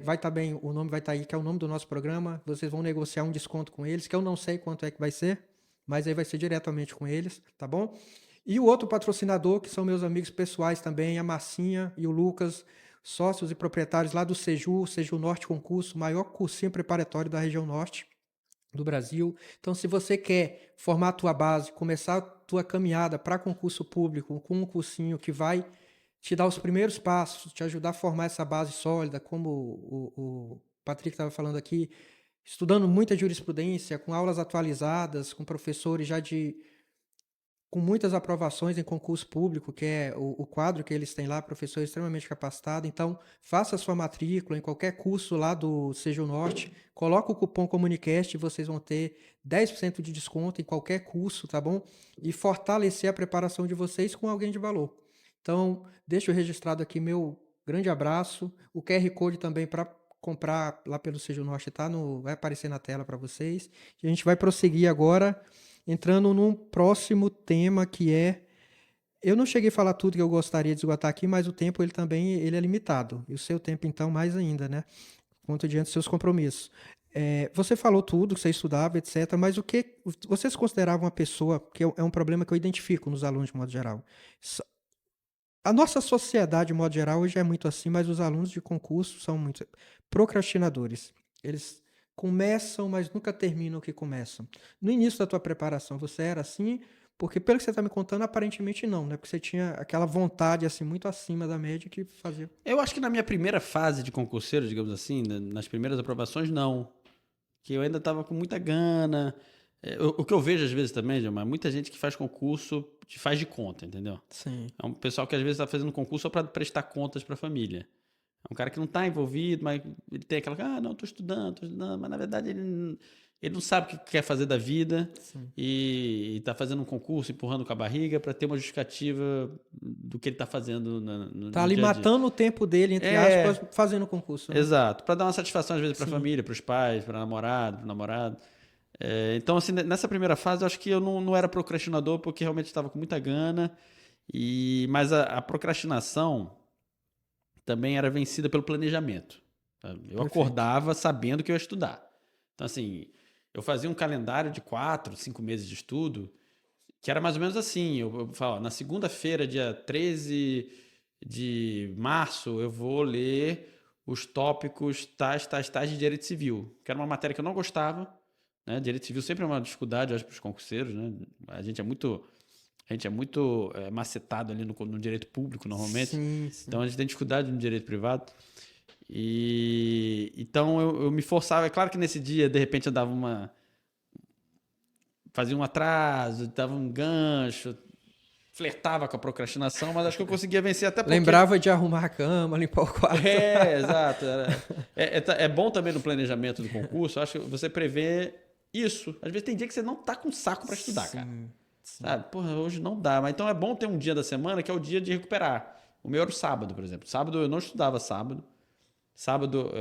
vai estar bem, o nome vai estar aí, que é o nome do nosso programa, vocês vão negociar um desconto com eles, que eu não sei quanto é que vai ser, mas aí vai ser diretamente com eles, tá bom? E o outro patrocinador, que são meus amigos pessoais também, a Marcinha e o Lucas, sócios e proprietários lá do Seju Norte Concurso, maior cursinho preparatório da região norte do Brasil. Então, se você quer formar a tua base, começar a tua caminhada para concurso público com um cursinho que vai te dar os primeiros passos, te ajudar a formar essa base sólida, como o Patrick estava falando aqui, estudando muita jurisprudência, com aulas atualizadas, com professores já com muitas aprovações em concurso público, que é o quadro que eles têm lá, professor extremamente capacitado. Então, faça a sua matrícula em qualquer curso lá do Seju Norte, coloca o cupom Comunicast e vocês vão ter 10% de desconto em qualquer curso, tá bom? E fortalecer a preparação de vocês com alguém de valor. Então, deixo registrado aqui meu grande abraço, o QR Code também para comprar lá pelo Seju Norte vai aparecer na tela para vocês. E a gente vai prosseguir agora entrando num próximo tema que eu não cheguei a falar tudo que eu gostaria de esgotar aqui, mas o tempo ele é limitado. E o seu tempo, então, mais ainda, né? Quanto diante dos seus compromissos. Você falou tudo, que você estudava, etc., mas o que você se considerava uma pessoa, que é um problema que eu identifico nos alunos de modo geral. A nossa sociedade, de modo geral, hoje é muito assim, mas os alunos de concurso são muito procrastinadores. Eles começam, mas nunca terminam o que começam. No início da tua preparação, você era assim? Porque pelo que você está me contando, aparentemente não, né? Porque você tinha aquela vontade assim muito acima da média que fazia. Eu acho que na minha primeira fase de concurseiro, digamos assim, nas primeiras aprovações, não. Que eu ainda estava com muita gana. O que eu vejo às vezes também, Gilmar, muita gente que faz concurso faz de conta, entendeu? Sim. É um pessoal que às vezes está fazendo concurso só para prestar contas para a família. É um cara que não está envolvido, mas ele tem aquela, não, estou estudando, mas na verdade ele não sabe o que quer fazer da vida. Sim. E está fazendo um concurso, empurrando com a barriga para ter uma justificativa do que ele está fazendo no Tá ali matando o tempo dele, entre aspas, fazendo o concurso. Né? Exato, para dar uma satisfação às vezes para a família, para os pais, para o namorado. Então, assim, nessa primeira fase, eu acho que eu não era procrastinador porque realmente estava com muita gana. Mas a procrastinação também era vencida pelo planejamento. Eu Perfeito. Acordava sabendo que eu ia estudar. Então, assim, eu fazia um calendário de 4, 5 meses de estudo, que era mais ou menos assim. Eu falava, na segunda-feira, dia 13 de março, eu vou ler os tópicos tais de direito civil, que era uma matéria que eu não gostava. Né? Direito civil sempre é uma dificuldade, eu acho, para os concurseiros. Né? A gente é muito macetado ali no direito público, normalmente. Sim. Então, a gente tem dificuldade no direito privado. Então, eu me forçava. É claro que nesse dia, de repente, eu fazia um atraso, dava um gancho, flertava com a procrastinação, mas acho que eu conseguia vencer até porque... Lembrava de arrumar a cama, limpar o quarto. Exato. É bom também no planejamento do concurso, acho que você prevê Isso. Às vezes tem dia que você não tá com saco para estudar, cara. Sim. Sabe? Porra, hoje não dá. Mas então é bom ter um dia da semana que é o dia de recuperar. O meu era o sábado, por exemplo. Sábado eu não estudava sábado. Sábado,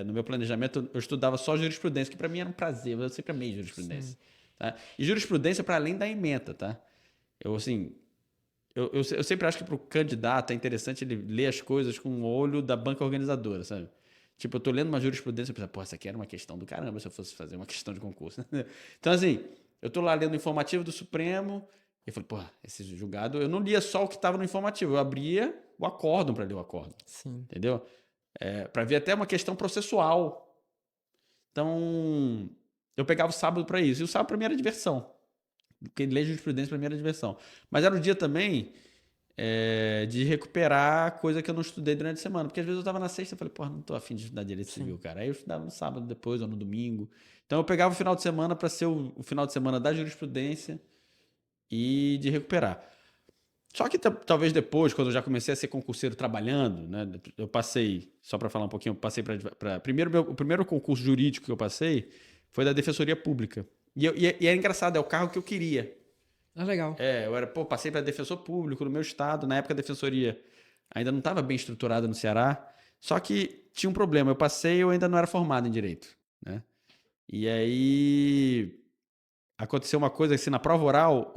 no meu planejamento, eu estudava só jurisprudência, que para mim era um prazer. Eu sempre amei jurisprudência. Tá? E jurisprudência para além da ementa, tá? Eu, assim, eu sempre acho que para o candidato é interessante ele ler as coisas com o olho da banca organizadora, sabe? Tipo, eu tô lendo uma jurisprudência e penso, pô, essa aqui era uma questão do caramba se eu fosse fazer uma questão de concurso. Então, assim, eu tô lá lendo o informativo do Supremo e eu falei, pô, esse julgado... Eu não lia só o que estava no informativo, eu abria o acórdão para ler o acórdão. Sim. Entendeu? Para ver até uma questão processual. Então, eu pegava o sábado para isso. E o sábado para mim era diversão. Porque ler jurisprudência para mim era diversão. Mas era o dia também de recuperar coisa que eu não estudei durante a semana. Porque às vezes eu estava na sexta e falei, pô, não tô afim de estudar direito civil, cara. Aí eu estudava no sábado depois ou no domingo. Então eu pegava o final de semana para ser o final de semana da jurisprudência e de recuperar. Só que talvez depois, quando eu já comecei a ser concurseiro trabalhando, né, eu passei, só para falar um pouquinho, eu passei para o primeiro concurso jurídico que eu passei foi da Defensoria Pública. E é engraçado, é o cargo que eu queria. Ah, legal. Passei para defensor público no meu estado, na época a defensoria ainda não estava bem estruturada no Ceará, só que tinha um problema, eu passei e eu ainda não era formado em direito, né? E aí aconteceu uma coisa assim, na prova oral,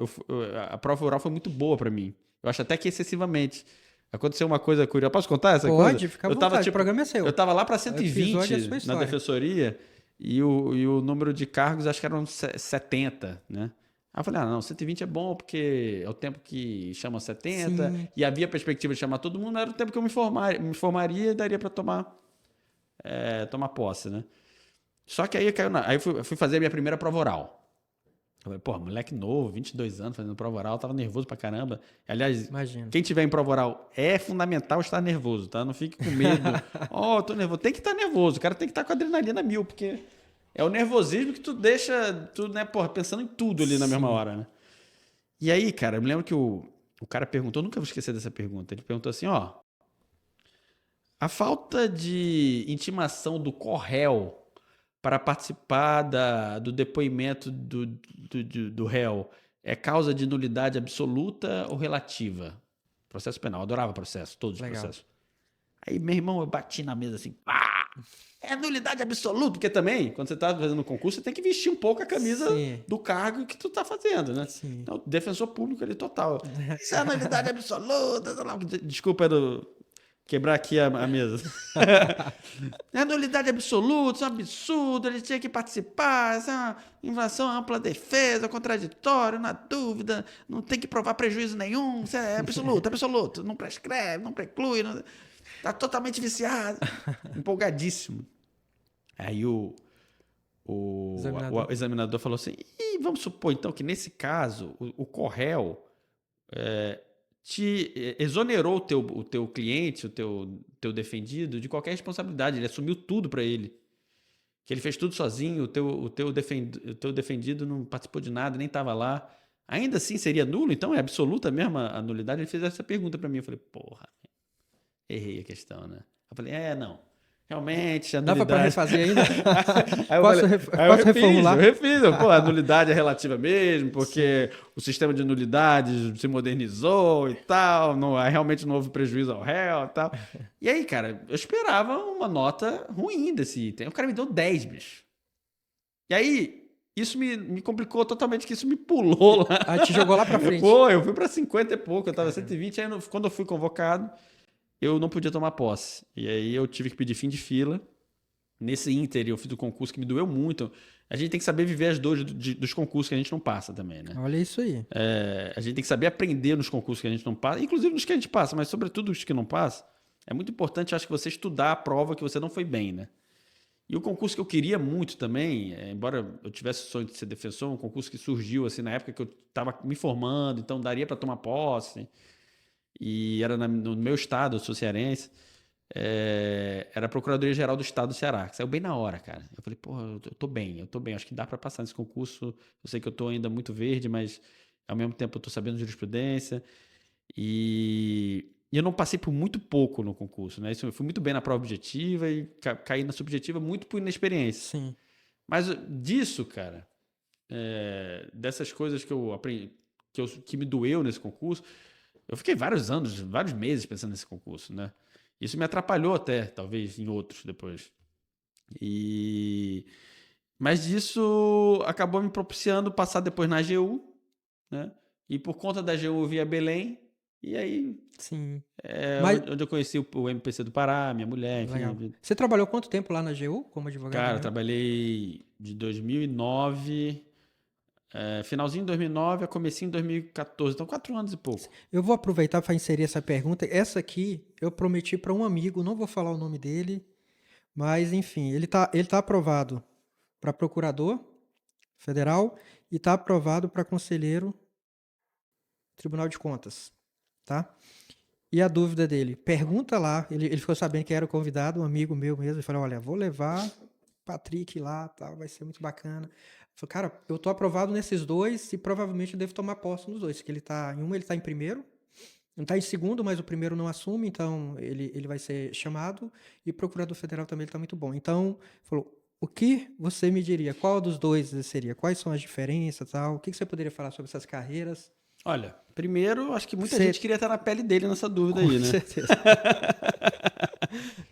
a prova oral foi muito boa para mim. Eu acho até que excessivamente. Aconteceu uma coisa curiosa. Posso contar essa coisa? Pode, fica à vontade, o programa é seu. Eu tava lá para O episódio é sua 120 na história. defensoria e o número de cargos acho que eram 70, né? Aí eu falei, não, 120 é bom porque é o tempo que chama 70 Sim. e havia perspectiva de chamar todo mundo, era o tempo que eu me formaria e daria para tomar posse, né? Só que aí aí eu fui fazer a minha primeira prova oral. Eu falei, pô, moleque novo, 22 anos, fazendo prova oral, tava nervoso pra caramba. Aliás, Imagina. quem tiver em prova oral, é fundamental estar nervoso, tá? Não fique com medo. Tô nervoso. Tem que estar nervoso, o cara tem que estar com a adrenalina mil, porque é o nervosismo que tu deixa, né, porra, pensando em tudo ali na mesma hora, né? E aí, cara, eu me lembro que o cara perguntou, nunca vou esquecer dessa pergunta, ele perguntou assim, a falta de intimação do corréu para participar do depoimento do réu é causa de nulidade absoluta ou relativa? Processo penal, eu adorava processo, todos os processos. Aí, meu irmão, eu bati na mesa assim, é nulidade absoluta, porque também, quando você está fazendo um concurso, você tem que vestir um pouco a camisa do cargo que tu está fazendo, né? Sim. Então, defensor público ali total. Isso é nulidade absoluta. Desculpa, quebrar aqui a mesa. É nulidade absoluta, isso é um absurdo, ele tinha que participar, isso é uma invasão à ampla defesa, contraditório, na dúvida, não tem que provar prejuízo nenhum, isso é absoluto, não prescreve, não preclui, está totalmente viciado. Empolgadíssimo. Aí o examinador falou assim, e vamos supor então que nesse caso o corréu te exonerou o teu cliente, o teu defendido, de qualquer responsabilidade. Ele assumiu tudo para ele. Que ele fez tudo sozinho, o teu defendido não participou de nada, nem estava lá. Ainda assim seria nulo? Então é absoluta mesmo a nulidade? Ele fez essa pergunta para mim. Eu falei, porra, errei a questão, né? Eu falei, não. Realmente, a nulidade... Dá para refazer ainda? Posso reformular? Eu refiz. Pô, a nulidade é relativa mesmo, porque o sistema de nulidade se modernizou e tal, realmente não houve prejuízo ao réu e tal. E aí, cara, eu esperava uma nota ruim desse item. O cara me deu 10, bicho. E aí, isso me complicou totalmente, que isso me pulou lá. Te jogou lá pra frente. Pô, eu fui para 50 e pouco, eu tava 120, aí quando eu fui convocado, eu não podia tomar posse. E aí eu tive que pedir fim de fila. Nesse ínter, eu fiz o concurso que me doeu muito. A gente tem que saber viver as dores dos concursos que a gente não passa também, né? Olha isso aí. A gente tem que saber aprender nos concursos que a gente não passa, inclusive nos que a gente passa, mas sobretudo os que não passa. É muito importante, acho que você estudar a prova que você não foi bem, né? E o concurso que eu queria muito também, embora eu tivesse o sonho de ser defensor, um concurso que surgiu assim na época que eu estava me formando, então daria para tomar posse. E era no meu estado, eu sou cearense, era a Procuradoria-Geral do Estado do Ceará, que saiu bem na hora, cara. Eu falei, porra, eu tô bem, acho que dá para passar nesse concurso. Eu sei que eu tô ainda muito verde, mas ao mesmo tempo eu tô sabendo jurisprudência. E eu não passei por muito pouco no concurso, né? Eu fui muito bem na prova objetiva e caí na subjetiva muito por inexperiência. Sim. Mas disso, cara, dessas coisas que eu aprendi, que me doeu nesse concurso, eu fiquei vários anos, vários meses pensando nesse concurso, né? Isso me atrapalhou até, talvez, em outros depois. Mas isso acabou me propiciando passar depois na AGU, né? E por conta da AGU eu vim a Belém, e aí Sim. Mas, onde eu conheci o MPC do Pará, minha mulher, enfim. legal. Você trabalhou quanto tempo lá na AGU como advogado Cara, eu mesmo? trabalhei de 2009, finalzinho de 2009 a comecinho de 2014, então 4 anos e pouco. Eu vou aproveitar para inserir essa pergunta. Essa aqui eu prometi para um amigo, não vou falar o nome dele, mas enfim, ele tá aprovado para procurador federal e está aprovado para conselheiro Tribunal de Contas, tá? E a dúvida dele, pergunta lá, ele ficou sabendo que era o convidado, um amigo meu mesmo, ele falou, olha, vou levar Patrick lá, tal, vai ser muito bacana. Eu falei, cara, eu tô aprovado nesses dois e provavelmente eu devo tomar posse nos dois, porque ele tá em primeiro, não está em segundo, mas o primeiro não assume, então ele vai ser chamado, e o procurador federal também está muito bom. Então, falou, o que você me diria? Qual dos dois seria? Quais são as diferenças, tal? O que você poderia falar sobre essas carreiras? Olha, primeiro, acho que muita Você, gente queria estar na pele dele nessa dúvida com aí, né? certeza.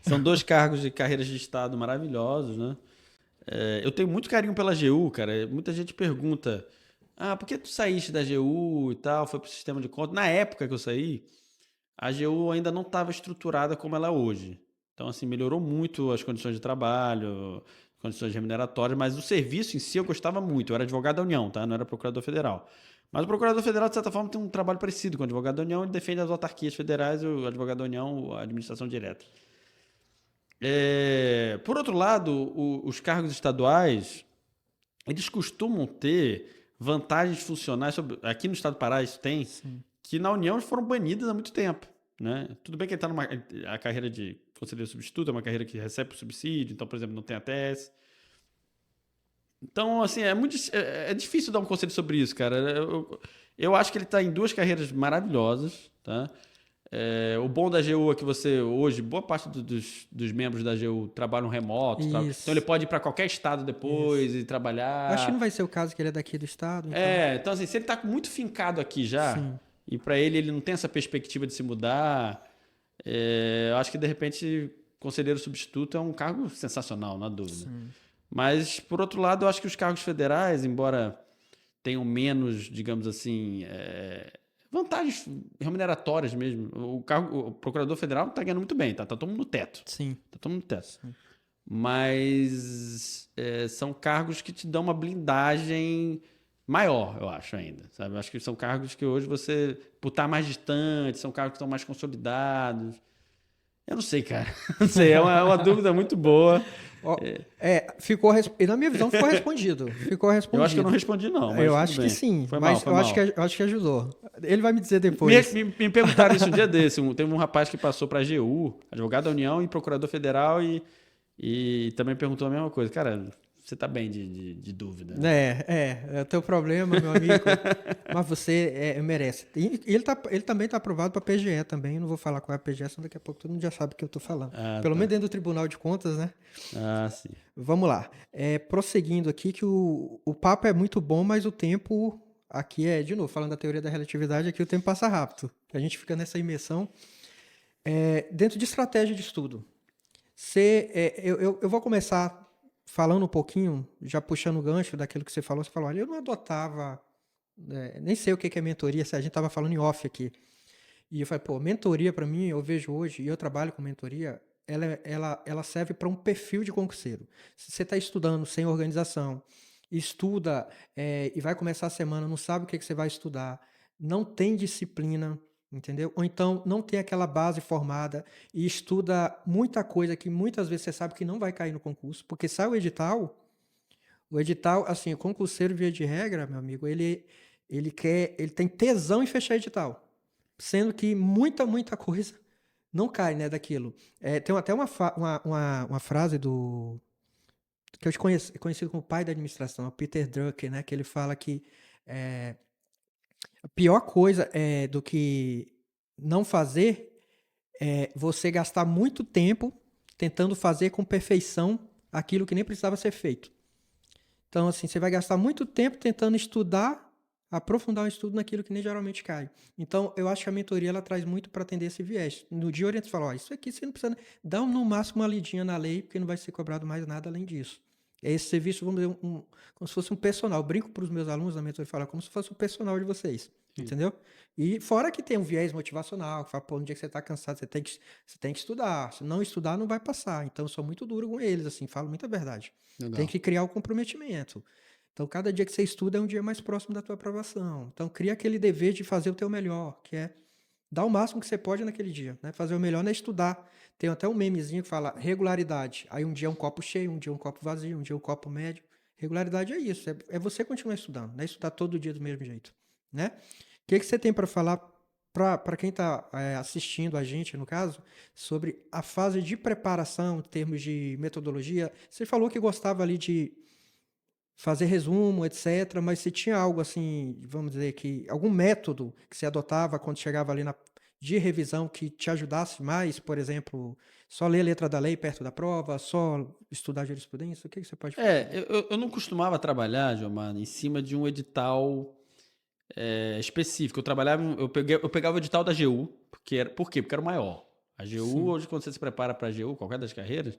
São 2 cargos de carreiras de Estado maravilhosos, né? Eu tenho muito carinho pela AGU, cara. Muita gente pergunta, por que tu saíste da AGU e tal, foi pro sistema de conta? Na época que eu saí, a AGU ainda não estava estruturada como ela é hoje. Então, assim, melhorou muito as condições de trabalho, condições remuneratórias, mas o serviço em si eu gostava muito. Eu era advogado da União, tá? Não era procurador federal. Mas o procurador federal, de certa forma, tem um trabalho parecido com o advogado da União, ele defende as autarquias federais, o advogado da União, a administração direta. Por outro lado, os cargos estaduais, eles costumam ter vantagens funcionais. Aqui no estado do Pará isso tem, Sim. que na União foram banidas há muito tempo. Né? Tudo bem que ele está a carreira de conselheiro substituto, é uma carreira que recebe subsídio, então, por exemplo, não tem a TS. Então, assim, é difícil dar um conselho sobre isso, cara. Eu acho que ele está em 2 carreiras maravilhosas, tá? O bom da AGU é que você, hoje, boa parte dos membros da AGU trabalham remoto, então ele Isso. pode ir para qualquer estado depois e Acho que não trabalhar. vai ser o caso que ele é daqui do estado, então. Então assim, se ele está muito fincado aqui já, Sim. e para ele não tem essa perspectiva de se mudar, eu acho que de repente conselheiro substituto é um cargo sensacional, na dúvida. Sim. Mas, por outro lado, eu acho que os cargos federais, embora tenham menos, digamos assim, vantagens remuneratórias mesmo. O procurador federal está ganhando muito bem, tá todo mundo no teto. Sim. Tá todo mundo no teto. Sim. Mas são cargos que te dão uma blindagem maior, eu acho ainda. Sabe? Eu acho que são cargos que hoje você, por estar mais distante, são cargos que estão mais consolidados. Eu não sei, cara. Não sei, é uma dúvida muito boa. E na minha visão ficou respondido. Ficou respondido. Eu acho que eu não respondi, não. Mas eu tudo acho bem. que sim, Foi mas mal, eu acho que ajudou. Ele vai me dizer depois. Me perguntaram isso um dia desse. Teve um rapaz que passou para a AGU, advogado da União e procurador federal, e também perguntou a mesma coisa. Cara, você tá bem de dúvida. É teu problema, meu amigo. Mas você merece. E ele também está aprovado para PGE também. Eu não vou falar qual é a PGE, senão daqui a pouco todo mundo já sabe o que eu estou falando. Pelo menos dentro do Tribunal de Contas, né? Sim. Vamos lá. Prosseguindo aqui, que o papo é muito bom, mas o tempo aqui de novo, falando da teoria da relatividade, aqui o tempo passa rápido. A gente fica nessa imersão. Dentro de estratégia de estudo, eu vou começar falando um pouquinho, já puxando o gancho daquilo que você falou. Você falou, olha, eu não adotava, nem sei o que é mentoria, se a gente estava falando em off aqui. E eu falei, mentoria para mim, eu vejo hoje, e eu trabalho com mentoria, ela serve para um perfil de concurseiro. Se você está estudando sem organização, estuda e vai começar a semana, não sabe o que você vai estudar, não tem disciplina, entendeu? Ou então não tem aquela base formada e estuda muita coisa que muitas vezes você sabe que não vai cair no concurso, porque sai o edital, assim, o concurseiro, via de regra, meu amigo, ele tem tesão em fechar edital, sendo que muita coisa não cai, né, daquilo. Tem até uma frase que eu conhecido como pai da administração, o Peter Drucker, né, que ele fala que a pior coisa do que não fazer é você gastar muito tempo tentando fazer com perfeição aquilo que nem precisava ser feito. Então, assim, você vai gastar muito tempo tentando estudar, aprofundar o estudo naquilo que nem geralmente cai. Então, eu acho que a mentoria ela traz muito para atender esse viés. No dia orienta e fala, ó, isso aqui você não precisa dar no máximo uma lidinha na lei, porque não vai ser cobrado mais nada além disso. É esse serviço, vamos dizer, como se fosse um personal. Eu brinco para os meus alunos da mentoria falar como se fosse um personal de vocês. Sim. Entendeu? E fora que tem um viés motivacional, que fala, pô, no dia que você está cansado, você tem que estudar. Se não estudar, não vai passar. Então, eu sou muito duro com eles, assim, falo muita verdade. Tem Legal. que criar o comprometimento. Então, cada dia que você estuda é um dia mais próximo da tua aprovação. Então, cria aquele dever de fazer o teu melhor, que é dar o máximo que você pode naquele dia, né? Fazer o melhor não é estudar. Tem até um memezinho que fala regularidade. Aí um dia é um copo cheio, um dia é um copo vazio, um dia é um copo médio. Regularidade é isso, é você continuar estudando, não é estudar todo dia do mesmo jeito, né? O que você tem para falar para quem está assistindo a gente, no caso, sobre a fase de preparação, em termos de metodologia? Você falou que gostava ali de fazer resumo, etc. Mas se tinha algo assim, vamos dizer que algum método que você adotava quando chegava ali de revisão que te ajudasse mais, por exemplo, só ler a letra da lei perto da prova, só estudar jurisprudência, o que você pode falar sobre isso? Eu não costumava trabalhar, Gilmar, em cima de um edital específico. Eu pegava o edital da AGU, por quê? Porque era o maior. A AGU, Sim, hoje, quando você se prepara para a AGU, qualquer das carreiras,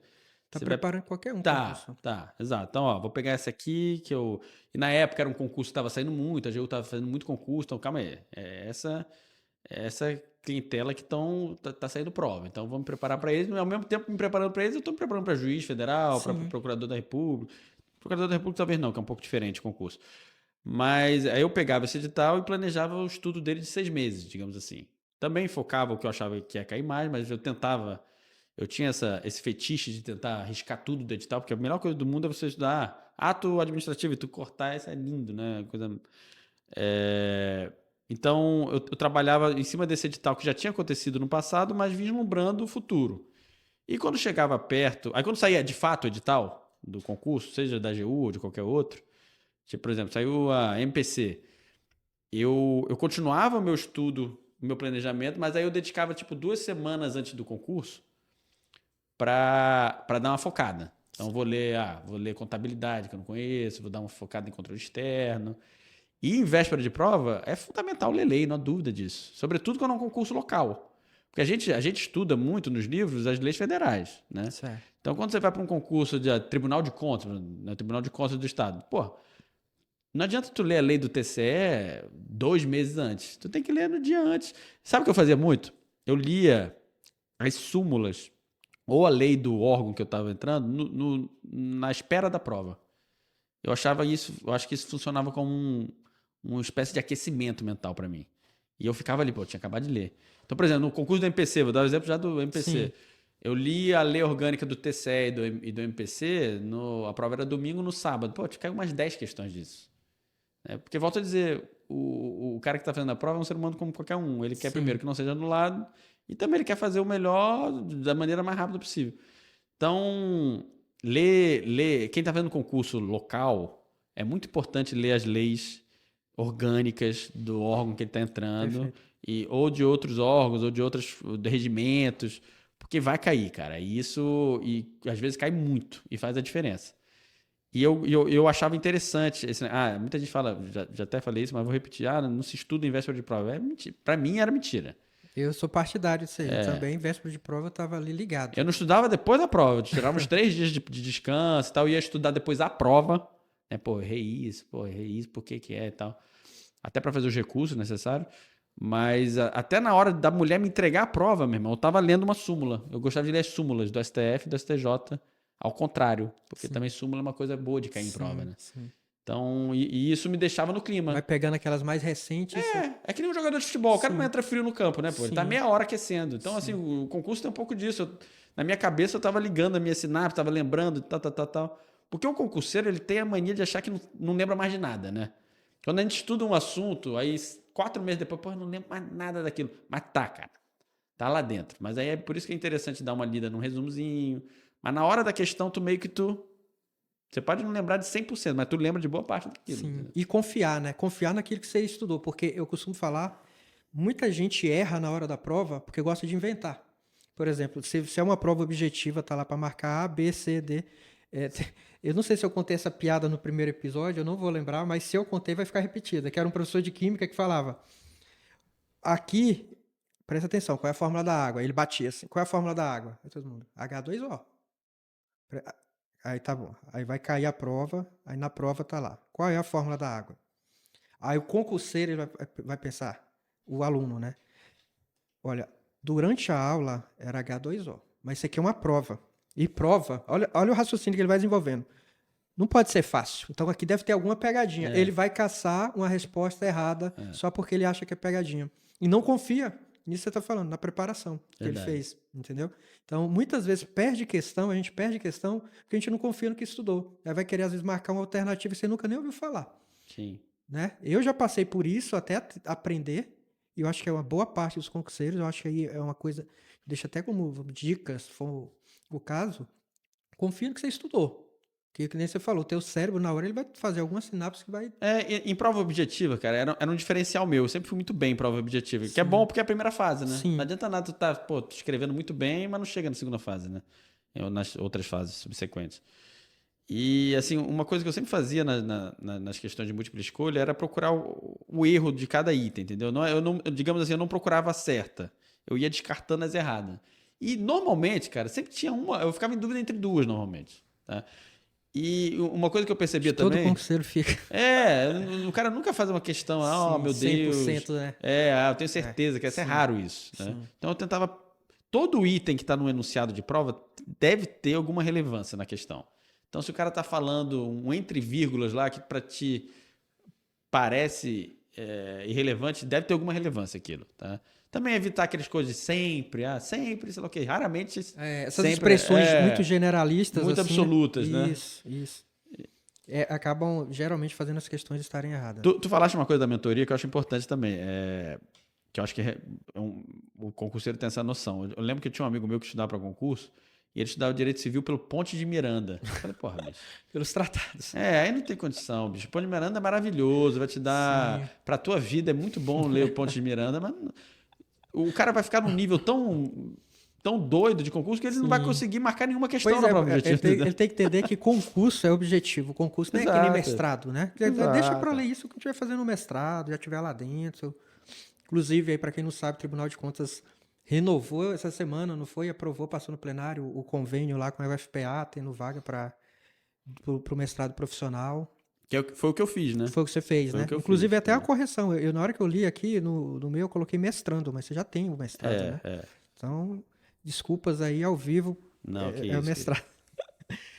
tá você vai. preparando qualquer um Tá, concurso. tá, exato. Então, ó, vou pegar essa aqui, que eu. E na época era um concurso que estava saindo muito, a AGU estava fazendo muito concurso, então calma aí. Essa clientela que tá saindo prova. Então vamos me preparar para eles, mas ao mesmo tempo me preparando para eles, eu estou me preparando para juiz federal, para Sim, procurador da República. Procurador da República talvez não, que é um pouco diferente o concurso. Mas aí eu pegava esse edital e planejava o estudo dele de 6 meses, digamos assim. Também focava o que eu achava que ia cair mais, mas eu tentava. Eu tinha esse fetiche de tentar arriscar tudo do edital, porque a melhor coisa do mundo é você estudar ato administrativo e tu cortar, isso é lindo, né? É, Então, eu trabalhava em cima desse edital que já tinha acontecido no passado, mas vislumbrando o futuro. E quando chegava perto, aí quando saía de fato o edital do concurso, seja da AGU ou de qualquer outro, tipo, por exemplo, saiu a MPC, eu continuava o meu estudo, o meu planejamento, mas aí eu dedicava tipo 2 semanas antes do concurso para dar uma focada. Então, vou ler contabilidade, que eu não conheço, vou dar uma focada em controle externo. E em véspera de prova, é fundamental ler lei, não há dúvida disso. Sobretudo quando é um concurso local. Porque a gente estuda muito nos livros as leis federais, né? certo. Então, quando você vai para um concurso de Tribunal de Contas, né, Tribunal de Contas do Estado, pô, não adianta tu ler a lei do TCE 2 meses antes. Tu tem que ler no dia antes. Sabe o que eu fazia muito? Eu lia as súmulas ou a lei do órgão que eu estava entrando na espera da prova. Eu acho que isso funcionava como uma espécie de aquecimento mental para mim. E eu ficava ali, pô, eu tinha acabado de ler. Então, por exemplo, no concurso do MPC, vou dar o exemplo já do Sim, MPC. Eu li a lei orgânica do TCE e do MPC, a prova era domingo, no sábado. Pô, caiu umas 10 questões disso. Porque, volto a dizer, o cara que está fazendo a prova é um ser humano como qualquer um. Ele quer primeiro sim. que não seja anulado e também ele quer fazer o melhor da maneira mais rápida possível. Então, quem está fazendo concurso local, é muito importante ler as leis orgânicas do órgão que ele está entrando, Perfeito. ou de outros órgãos, ou de outros regimentos, porque vai cair, cara. E às vezes cai muito e faz a diferença. E eu achava interessante. Muita gente fala, já até falei isso, mas vou repetir: não se estuda em véspera de prova. É mentira. Para mim era mentira. Eu sou partidário disso aí. Eu também, véspera de prova, eu estava ali ligado. Eu não estudava depois da prova, eu tirava uns 3 dias de descanso e tal, ia estudar depois da prova, né? Pô, errei isso, por que que é e tal. Até para fazer os recursos necessários. Mas até na hora da mulher me entregar a prova, meu irmão, eu tava lendo uma súmula. Eu gostava de ler as súmulas do STF e do STJ, ao contrário, porque Sim, também súmula é uma coisa boa de cair em prova, sim, né? sim. Então, e isso me deixava no clima. Vai pegando aquelas mais recentes. É que nem um jogador de futebol, o cara não Sim, entra frio no campo, né, pô? Ele tá sim, meia hora aquecendo. Então, assim, sim. o concurso tem um pouco disso. Na minha cabeça eu tava ligando a minha sinapse, tava lembrando, tal. Porque o concurseiro, ele tem a mania de achar que não lembra mais de nada, né? Quando a gente estuda um assunto, aí 4 meses depois, pô, eu não lembro mais nada daquilo. Mas tá, cara. Tá lá dentro. Mas aí é por isso que é interessante dar uma lida num resumozinho. Mas na hora da questão, Você pode não lembrar de 100%, mas tu lembra de boa parte daquilo. Sim, Entendeu? e confiar, né? Confiar naquilo que você estudou, porque eu costumo falar, muita gente erra na hora da prova porque gosta de inventar. Por exemplo, se é uma prova objetiva, tá lá para marcar A, B, C, D. Eu não sei se eu contei essa piada no primeiro episódio, eu não vou lembrar, mas se eu contei vai ficar repetida, que era um professor de química que falava, aqui, presta atenção, qual é a fórmula da água? Ele batia assim, qual é a fórmula da água? Aí todo mundo, H2O. Aí tá bom, aí vai cair a prova, aí na prova tá lá, qual é a fórmula da água? Aí o concurseiro ele vai pensar, o aluno, né? Olha, durante a aula era H2O, mas isso aqui é uma prova. E prova, olha o raciocínio que ele vai desenvolvendo. Não pode ser fácil. Então aqui deve ter alguma pegadinha. Ele vai caçar uma resposta errada só porque ele acha que é pegadinha. E não confia nisso que você está falando, na preparação que ele fez. Entendeu? Então, muitas vezes perde questão, a gente perde questão porque a gente não confia no que estudou. Aí vai querer, às vezes, marcar uma alternativa e você nunca nem ouviu falar. Sim. Né? Eu já passei por isso até aprender. E eu acho que é uma boa parte dos concurseiros. Eu acho que aí é uma coisa, deixa até como dica, se for o caso, confia no que você estudou. Que nem você falou, o teu cérebro, na hora, ele vai fazer alguma sinapse que vai... Em prova objetiva, cara, era um diferencial meu. Eu sempre fui muito bem em prova objetiva. Que é bom porque é a primeira fase, né? Sim. Não adianta nada tu tá, escrevendo muito bem, mas não chega na segunda fase, né? Nas outras fases subsequentes. E, assim, uma coisa que eu sempre fazia nas questões de múltipla escolha era procurar o erro de cada item, entendeu? Digamos assim, eu não procurava a certa. Eu ia descartando as erradas. E, normalmente, cara, sempre tinha uma... Eu ficava em dúvida entre duas, normalmente, tá? E uma coisa que eu percebia Todo também... concurseiro fica... o cara nunca faz uma questão, Sim, meu Deus... 100%, né? Eu tenho certeza que é raro isso, né? Então eu tentava... Todo item que está no enunciado de prova deve ter alguma relevância na questão. Então, se o cara está falando um entre vírgulas lá que para ti parece irrelevante, deve ter alguma relevância aquilo, tá? Também evitar aquelas coisas de sempre, sempre, sei lá o quê. Raramente. Essas sempre, expressões muito generalistas. Muito assim, absolutas, né? Isso. Acabam geralmente fazendo as questões estarem erradas. Tu falaste uma coisa da mentoria que eu acho importante também. Que eu acho que o concurseiro tem essa noção. Eu lembro que eu tinha um amigo meu que estudava para concurso e ele estudava Direito Civil pelo Ponte de Miranda. Eu falei, porra, bicho. Pelos tratados. Aí não tem condição, bicho. O Ponte de Miranda é maravilhoso, vai te dar... Para a tua vida é muito bom ler o Ponte de Miranda, mas o cara vai ficar num nível tão doido de concurso que ele não vai conseguir marcar nenhuma questão na prova objetiva. Ele tem que entender que concurso é objetivo. Concurso não é que nem mestrado, né? Exato. Deixa para ler isso que estiver fazendo no mestrado, já estiver lá dentro. Inclusive, aí para quem não sabe, o Tribunal de Contas renovou essa semana, não foi? Aprovou, passou no plenário o convênio lá com a UFPA, tendo vaga para o mestrado profissional. Foi o que eu fiz, né? Foi o que você fez, né? Inclusive, até a correção. Na hora que eu li aqui, no meu, eu coloquei mestrando, mas você já tem o mestrado, né? Então, desculpas aí ao vivo. Não, que é isso, o mestrado.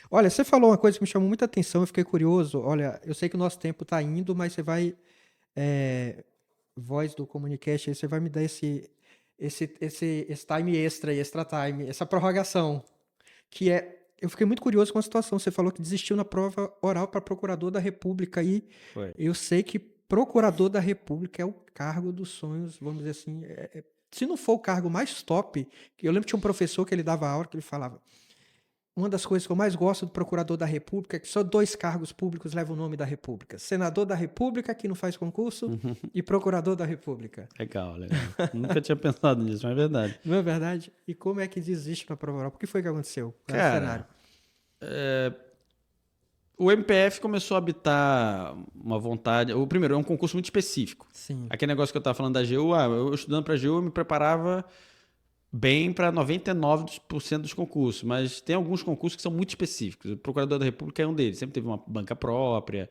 Olha, você falou uma coisa que me chamou muita atenção, eu fiquei curioso. Olha, eu sei que o nosso tempo está indo, mas você vai... voz do Comunicast, aí você vai me dar esse time extra, extra time, essa prorrogação, que eu fiquei muito curioso com a situação. Você falou que desistiu na prova oral para procurador da República e eu sei que procurador da República é o cargo dos sonhos, vamos dizer assim, se não for o cargo mais top, eu lembro que tinha um professor que ele dava aula que ele falava, uma das coisas que eu mais gosto do procurador da República é que só 2 cargos públicos levam o nome da República. Senador da República, que não faz concurso, e procurador da República. Legal. Nunca tinha pensado nisso, mas é verdade. Não é verdade? E como é que desiste na prova oral? O que foi que aconteceu? Cara, o MPF começou a habitar uma vontade... O primeiro, é um concurso muito específico. Sim. Aquele negócio que eu estava falando da AGU, eu estudando para a AGU, eu me preparava... bem para 99% dos concursos, mas tem alguns concursos que são muito específicos. O Procurador da República é um deles. Sempre teve uma banca própria,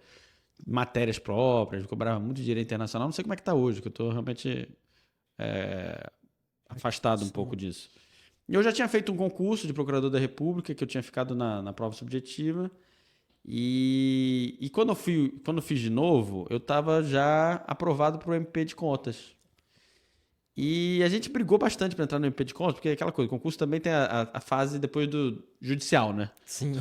matérias próprias, cobrava muito direito internacional. Não sei como é que está hoje, que eu estou realmente afastado um pouco disso. Eu já tinha feito um concurso de Procurador da República, que eu tinha ficado na prova subjetiva. E quando eu fiz de novo, eu estava já aprovado para o MP de Contas. E a gente brigou bastante para entrar no MP de Contas, porque é aquela coisa, o concurso também tem a fase depois do judicial, né? Sim.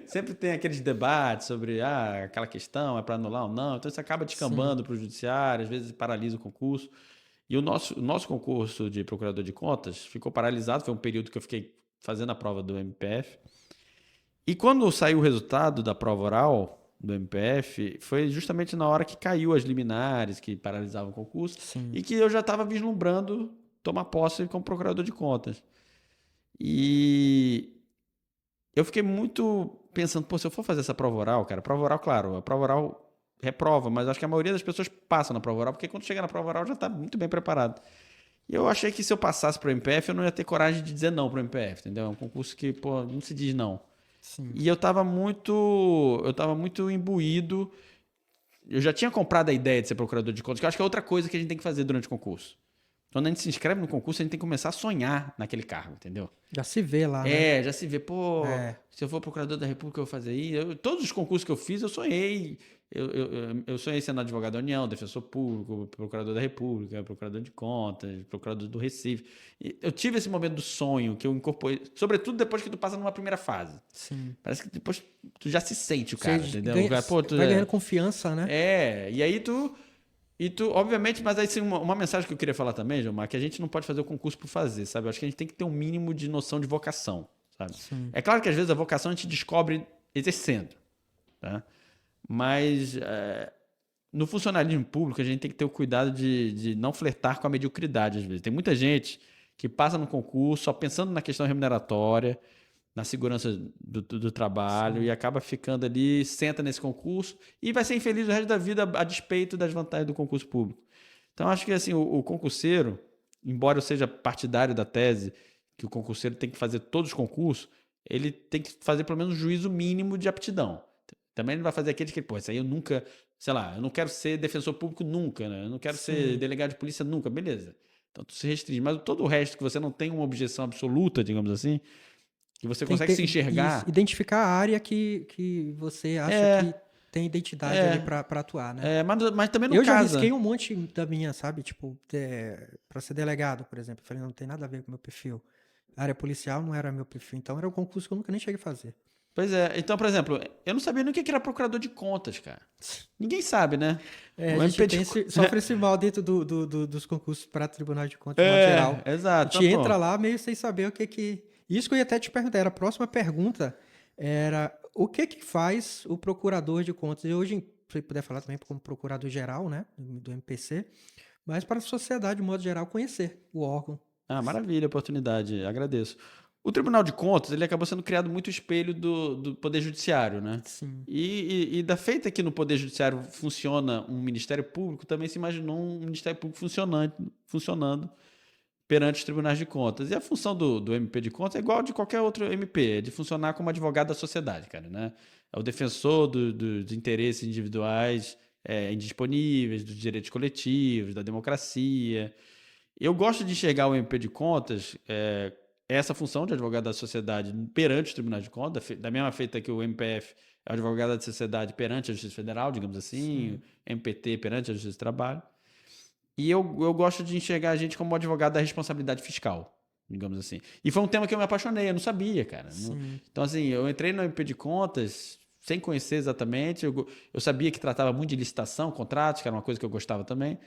Sempre tem aqueles debates sobre aquela questão, é para anular ou não. Então isso acaba descambando para o judiciário, às vezes paralisa o concurso. E o nosso concurso de procurador de contas ficou paralisado, foi um período que eu fiquei fazendo a prova do MPF. E quando saiu o resultado da prova oral do MPF, foi justamente na hora que caiu as liminares que paralisavam o concurso. Sim. E que eu já estava vislumbrando tomar posse como procurador de contas. E eu fiquei muito pensando, pô, se eu for fazer essa prova oral, cara, prova oral, claro, a prova oral reprova, mas acho que a maioria das pessoas passam na prova oral, porque quando chega na prova oral já tá muito bem preparado. E eu achei que se eu passasse pro MPF, eu não ia ter coragem de dizer não pro MPF, entendeu? É um concurso que, pô, não se diz não. Sim. E eu tava muito imbuído. Eu já tinha comprado a ideia de ser procurador de contas, que eu acho que é outra coisa que a gente tem que fazer durante o concurso. Quando a gente se inscreve no concurso, a gente tem que começar a sonhar naquele cargo, entendeu? Já se vê lá, né? Já se vê, pô, É, se eu for procurador da República, eu vou fazer isso. Todos os concursos que eu fiz, eu sonhei. Eu sonhei sendo advogado da União, defensor público, procurador da República, procurador de contas, procurador do Recife. E eu tive esse momento do sonho que eu incorporei, sobretudo depois que tu passa numa primeira fase. sim. Parece que depois tu já se sente o Você cara, entendeu? O ganha, cara, pô, tu vai ganhando confiança, né? e aí tu, obviamente, mas aí sim, uma mensagem que eu queria falar também, Gilmar, que a gente não pode fazer o concurso por fazer, sabe? Eu acho que a gente tem que ter um mínimo de noção de vocação, sabe? Sim. É claro que às vezes a vocação a gente descobre exercendo, tá? Mas no funcionalismo público a gente tem que ter o cuidado de não flertar com a mediocridade às vezes. Tem muita gente que passa no concurso só pensando na questão remuneratória, na segurança do trabalho Sim. e acaba ficando ali, senta nesse concurso e vai ser infeliz o resto da vida a despeito das vantagens do concurso público. Então, acho que assim, o concurseiro, embora eu seja partidário da tese que o concurseiro tem que fazer todos os concursos, ele tem que fazer pelo menos um juízo mínimo de aptidão. Também não vai fazer aqueles que, pô, isso aí eu nunca, sei lá, eu não quero ser defensor público nunca, né? Eu não quero ser Sim. delegado de polícia nunca, beleza. Então tu se restringe. Mas todo o resto que você não tem uma objeção absoluta, digamos assim, que você Tem que consegue se ter, isso, enxergar. identificar a área que você acha que tem identidade ali É, para atuar, né? mas também não Eu já casa. risquei um monte da minha, sabe? Tipo, para ser delegado, por exemplo. Eu falei, não tem nada a ver com o meu perfil. A área policial não era meu perfil, então era um concurso que eu nunca nem cheguei a fazer. Pois é. Então, por exemplo, eu não sabia nem o que era procurador de contas, cara. Ninguém sabe, né? É, a O gente MP de... tem sofre esse mal dentro dos concursos para Tribunal de Contas, de modo geral. A Exato. gente Então, entra pô, lá meio sem saber o que que. Isso que eu ia até te perguntar, era a próxima pergunta era o que que faz o procurador de contas? E hoje, se puder falar também como procurador geral, né, do MPC, mas para a sociedade, de modo geral, conhecer o órgão. maravilha, oportunidade. Agradeço. O Tribunal de Contas, ele acabou sendo criado muito espelho do Poder Judiciário, né? Sim, E da feita que no Poder Judiciário funciona um Ministério Público, também se imaginou um Ministério Público funcionando perante os tribunais de contas. E a função do MP de contas é igual a de qualquer outro MP, é de funcionar como advogado da sociedade, cara, né? É o defensor dos interesses individuais indisponíveis, dos direitos coletivos, da democracia. Eu gosto de enxergar o MP de contas, essa função de advogado da sociedade perante os tribunais de contas, da mesma feita que o MPF é o advogado da sociedade perante a Justiça Federal, digamos assim, sim, o MPT perante a Justiça do Trabalho. E eu gosto de enxergar a gente como advogado da responsabilidade fiscal, digamos assim. E foi um tema que eu me apaixonei, eu não sabia, cara. sim. Então, assim, eu entrei no MP de contas sem conhecer exatamente. Eu sabia que tratava muito de licitação, contratos, que era uma coisa que eu gostava também.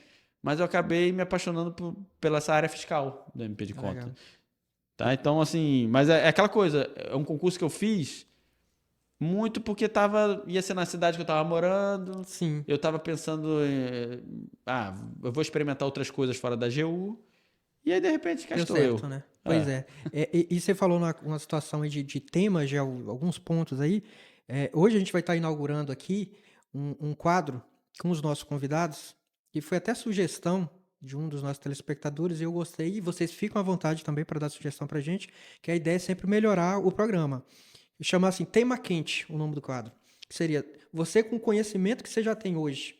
Mas eu acabei me apaixonando pela essa área fiscal do MP de É contas. legal. Tá? Então, assim, mas é aquela coisa, é um concurso que eu fiz muito porque ia ser na cidade que eu estava morando, Sim, eu estava pensando eu vou experimentar outras coisas fora da AGU, e aí de repente cá deu estou certo, eu. né? Pois É. é. E você falou numa situação aí de temas, de alguns pontos aí. Hoje a gente vai estar inaugurando aqui um quadro com os nossos convidados, que foi até sugestão de um dos nossos telespectadores, e eu gostei, e vocês ficam à vontade também para dar sugestão para a gente, que a ideia é sempre melhorar o programa. Chamar assim, tema quente, o nome do quadro. Que seria você com o conhecimento que você já tem hoje,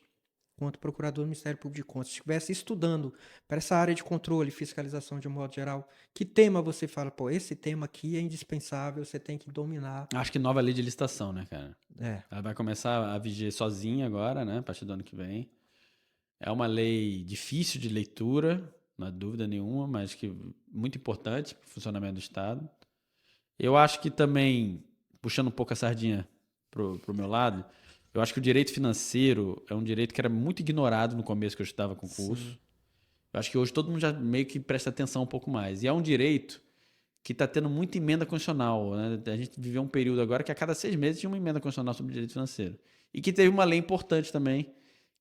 quanto procurador do Ministério Público de Contas, se estivesse estudando para essa área de controle e fiscalização de um modo geral, que tema você fala, pô, esse tema aqui é indispensável, você tem que dominar. Acho que nova lei de licitação, né, cara? É, Ela vai começar a viger sozinha agora, né, a partir do ano que vem. É uma lei difícil de leitura, não há dúvida nenhuma, mas que muito importante para o funcionamento do Estado. Eu acho que também, puxando um pouco a sardinha pro meu lado, eu acho que o direito financeiro é um direito que era muito ignorado no começo que eu estudava concurso. sim, Eu acho que hoje todo mundo já meio que presta atenção um pouco mais. E é um direito que está tendo muita emenda constitucional, né? A gente viveu um período agora que a cada 6 meses tinha uma emenda constitucional sobre direito financeiro. E que teve uma lei importante também,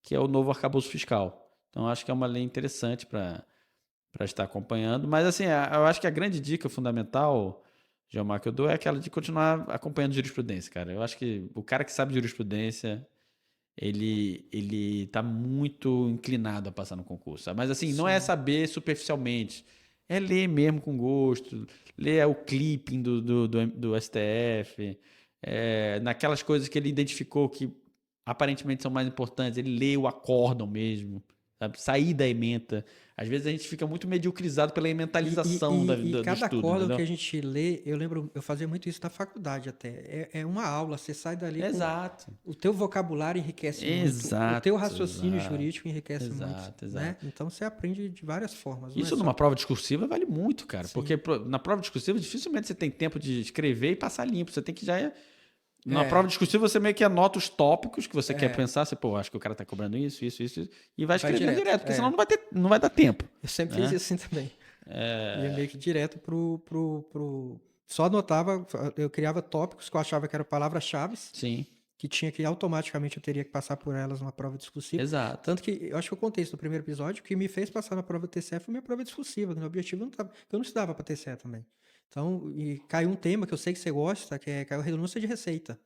que é o novo arcabouço fiscal. Então, eu acho que é uma lei interessante para estar acompanhando. Mas, assim, eu acho que a grande dica fundamental geomarca que eu dou é aquela de continuar acompanhando jurisprudência, cara. Eu acho que o cara que sabe jurisprudência, ele tá muito inclinado a passar no concurso, sabe? Mas assim, não é Sim. saber superficialmente. É ler mesmo com gosto, ler o clipping do STF, naquelas coisas que ele identificou que aparentemente são mais importantes, ele lê o acórdão mesmo, sabe? Sair da ementa. Às vezes a gente fica muito mediocrizado pela E, e, mentalização e, e do cada estudo, acórdão que entendeu? a gente lê, eu lembro, eu fazia muito isso na faculdade até. É uma aula, você sai dali com Exato. o teu vocabulário enriquece muito, o teu Exato, raciocínio exato, jurídico enriquece muito, exato, né? exato. Então você aprende de várias formas, não é Isso numa só. prova discursiva vale muito, cara, Sim. porque na prova discursiva dificilmente você tem tempo de escrever e passar limpo. Você tem que já. Na prova É, discursiva você meio que anota os tópicos que você quer é, pensar. Você, pô, acho que o cara tá cobrando isso, e vai vai escrevendo direto. direto, porque senão É. não vai dar tempo, Eu sempre fiz né? isso assim também. Ia meio que direto pro. Só anotava, eu criava tópicos que eu achava que eram palavras-chave, Sim, que tinha que automaticamente eu teria que passar por elas numa prova discursiva. exato. Tanto que eu acho que eu contei isso no primeiro episódio, que me fez passar na prova TCE foi minha prova discursiva. Meu objetivo não tava, eu não estudava para TCE também. Então, e caiu um tema que eu sei que você gosta, que é a renúncia de receita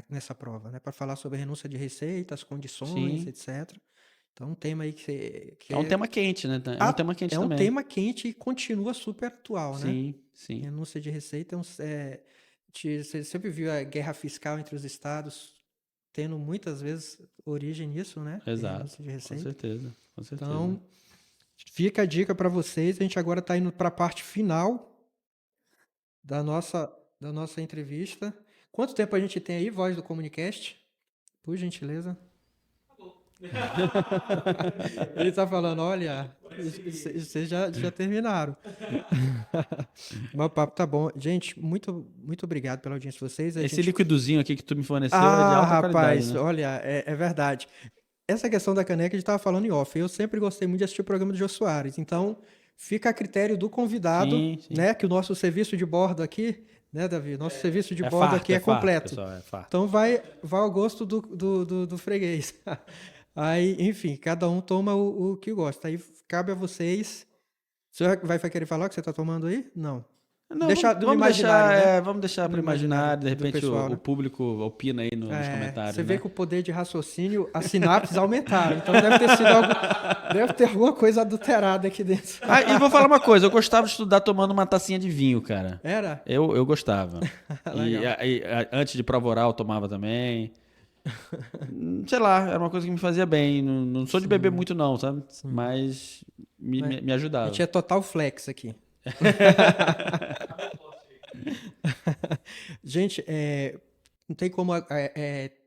nessa prova, né? Para falar sobre a renúncia de receita, as condições, Sim. etc. Então, um tema aí que É um é, tema quente, né? É um tema quente é um também. tema quente e continua super atual, né? Sim, sim. Renúncia de receita você sempre viu a guerra fiscal entre os estados tendo muitas vezes origem nisso, né? De Exato. renúncia de Com receita. certeza, com certeza. Então, fica a dica para vocês. A gente agora está indo para a parte final da nossa entrevista. Quanto tempo a gente tem aí, voz do Comunicast? Por gentileza. Ele está falando, olha, vocês já terminaram. Mas o papo tá bom. Gente, muito obrigado pela audiência de vocês. A Esse gente... liquidozinho aqui que tu me forneceu é de Ah, alta qualidade, rapaz, né? olha, é verdade. Essa questão da caneca a gente estava falando em off. Eu sempre gostei muito de assistir o programa do Jô Soares. Então, fica a critério do convidado, Sim, sim. né? Que o nosso serviço de bordo aqui, né, Davi? Nosso serviço de bordo aqui É é farto, completo. pessoal, é farto. Então, vai ao gosto do freguês. Aí, enfim, cada um toma o que gosta. Aí, cabe a vocês. Você vai querer falar o que você está tomando aí? Não. Não, Deixar do imaginário, né? vamos deixar No para imaginário imaginar, de do repente pessoal, o né? público opina aí nos Você comentários, vê né? que o poder de raciocínio, as sinapses aumentaram. Então deve ter alguma coisa adulterada aqui dentro. Ah, e vou falar uma coisa, eu gostava de estudar tomando uma tacinha de vinho, cara. Era? Eu gostava. Legal. Antes de prova oral eu tomava também. Sei lá, era uma coisa que me fazia bem. Não sou de beber Sim, muito não, sabe? sim. Mas Mas me a ajudava. gente é total flex aqui. Gente, não tem como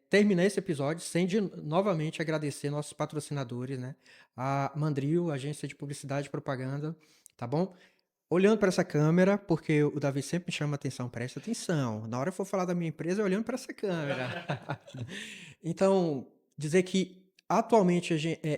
terminar esse episódio sem novamente agradecer nossos patrocinadores, né? A Mandrio, agência de publicidade e propaganda, tá bom? Olhando para essa câmera, porque o Davi sempre me chama a atenção, presta atenção. Na hora que eu for falar da minha empresa, é olhando para essa câmera. Então, dizer que atualmente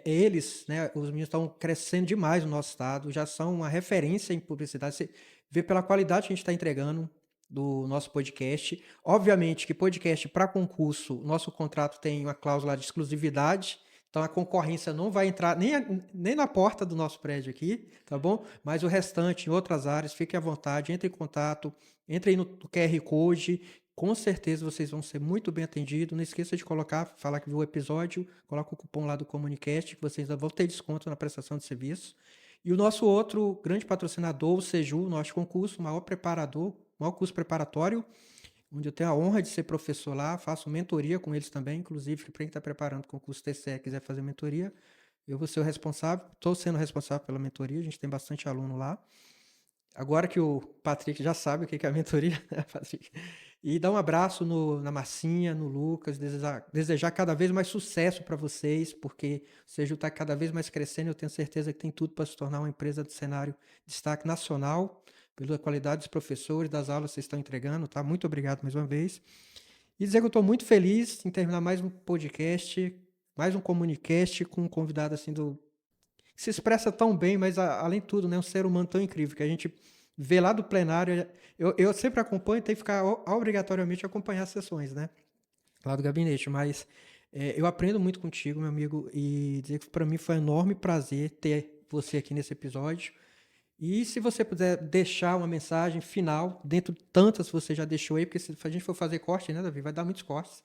eles, né, os meninos estão crescendo demais no nosso estado, já são uma referência em publicidade. Você vê pela qualidade que a gente está entregando do nosso podcast. Obviamente que podcast para concurso, nosso contrato tem uma cláusula de exclusividade. Então a concorrência não vai entrar nem na porta do nosso prédio aqui, tá bom? Mas o restante, em outras áreas, fique à vontade, entre em contato, entre aí no QR Code. Com certeza vocês vão ser muito bem atendidos. Não esqueça de falar que viu o episódio, coloca o cupom lá do Comunicast, que vocês vão ter desconto na prestação de serviço. E o nosso outro grande patrocinador, o Seju, nosso concurso, o maior curso preparatório, onde eu tenho a honra de ser professor lá, faço mentoria com eles também, inclusive, para quem está preparando o concurso TCE e quiser fazer mentoria, eu vou ser o responsável, estou sendo responsável pela mentoria, a gente tem bastante aluno lá. Agora que o Patrick já sabe o que é a mentoria, né, Patrick? E dar um abraço na Marcinha, no Lucas, desejar cada vez mais sucesso para vocês, porque o Seju está cada vez mais crescendo, eu tenho certeza que tem tudo para se tornar uma empresa de cenário de destaque nacional, pela qualidade dos professores, das aulas que vocês estão entregando, tá? Muito obrigado mais uma vez. E dizer que eu estou muito feliz em terminar mais um podcast, mais um Comunicast com um convidado assim que se expressa tão bem, mas além de tudo, né, um ser humano tão incrível, que a gente vê lá do plenário. Eu sempre acompanho, tenho que ficar obrigatoriamente acompanhar as sessões, né? Lá do gabinete, mas eu aprendo muito contigo, meu amigo, e dizer que para mim foi um enorme prazer ter você aqui nesse episódio. E se você puder deixar uma mensagem final, dentro de tantas que você já deixou aí, porque se a gente for fazer corte, né, Davi, vai dar muitos cortes.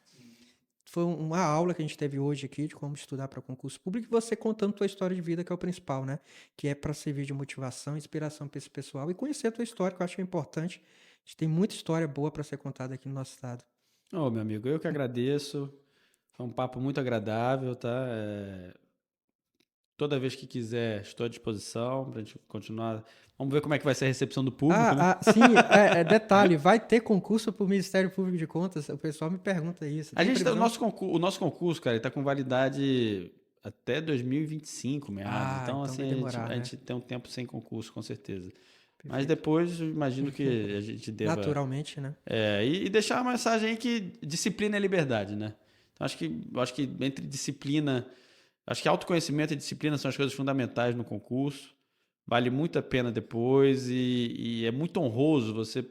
Foi uma aula que a gente teve hoje aqui de como estudar para concurso público e você contando tua história de vida, que é o principal, né? Que é para servir de motivação, inspiração para esse pessoal e conhecer a tua história, que eu acho que é importante. A gente tem muita história boa para ser contada aqui no nosso estado. Ô, meu amigo, eu que agradeço. Foi um papo muito agradável, tá? Toda vez que quiser, estou à disposição para a gente continuar. Vamos ver como é que vai ser a recepção do público, né? Sim, detalhe, vai ter concurso para o Ministério Público de Contas? O pessoal me pergunta isso. A Tem gente tá, previsão? o nosso concurso, cara, ele tá com validade até 2025, meados. Então, Então assim, vai demorar, a né? gente tem um tempo sem concurso, com certeza. Mas Perfeito. depois, eu imagino que a gente deva. Naturalmente, né? E deixar uma mensagem aí que disciplina é liberdade, né? Então, eu acho que entre disciplina. Acho que autoconhecimento e disciplina são as coisas fundamentais no concurso. Vale muito a pena depois e é muito honroso você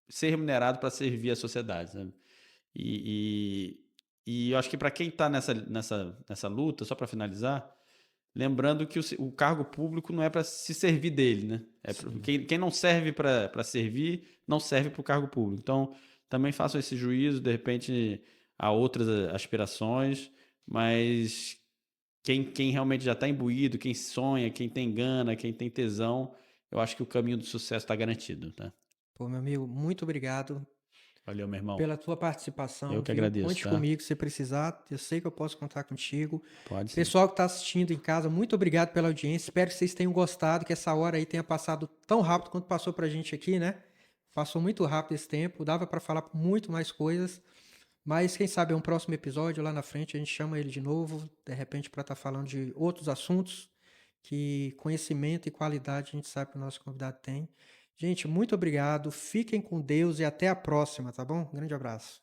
ser remunerado para servir a sociedade, sabe? E, e eu acho que para quem está nessa luta, só para finalizar, lembrando que o cargo público não é para se servir dele, né? Quem não serve para servir, não serve para o cargo público. Então, também façam esse juízo, de repente há outras aspirações, mas quem realmente já está imbuído, quem sonha, quem tem gana, quem tem tesão, eu acho que o caminho do sucesso está garantido, tá? Pô, meu amigo, muito obrigado Valeu, meu irmão. pela tua participação, Eu que viu? agradeço, Conte tá? comigo se precisar, eu sei que eu posso contar contigo. Pode sim. Pessoal que está assistindo em casa, muito obrigado pela audiência. Espero que vocês tenham gostado, que essa hora aí tenha passado tão rápido quanto passou pra gente aqui, né? Passou muito rápido esse tempo, dava para falar muito mais coisas, mas quem sabe é um próximo episódio lá na frente a gente chama ele de novo, de repente para estar falando de outros assuntos que conhecimento e qualidade a gente sabe que o nosso convidado tem. Gente, muito obrigado, fiquem com Deus e até a próxima, tá bom? Um grande abraço.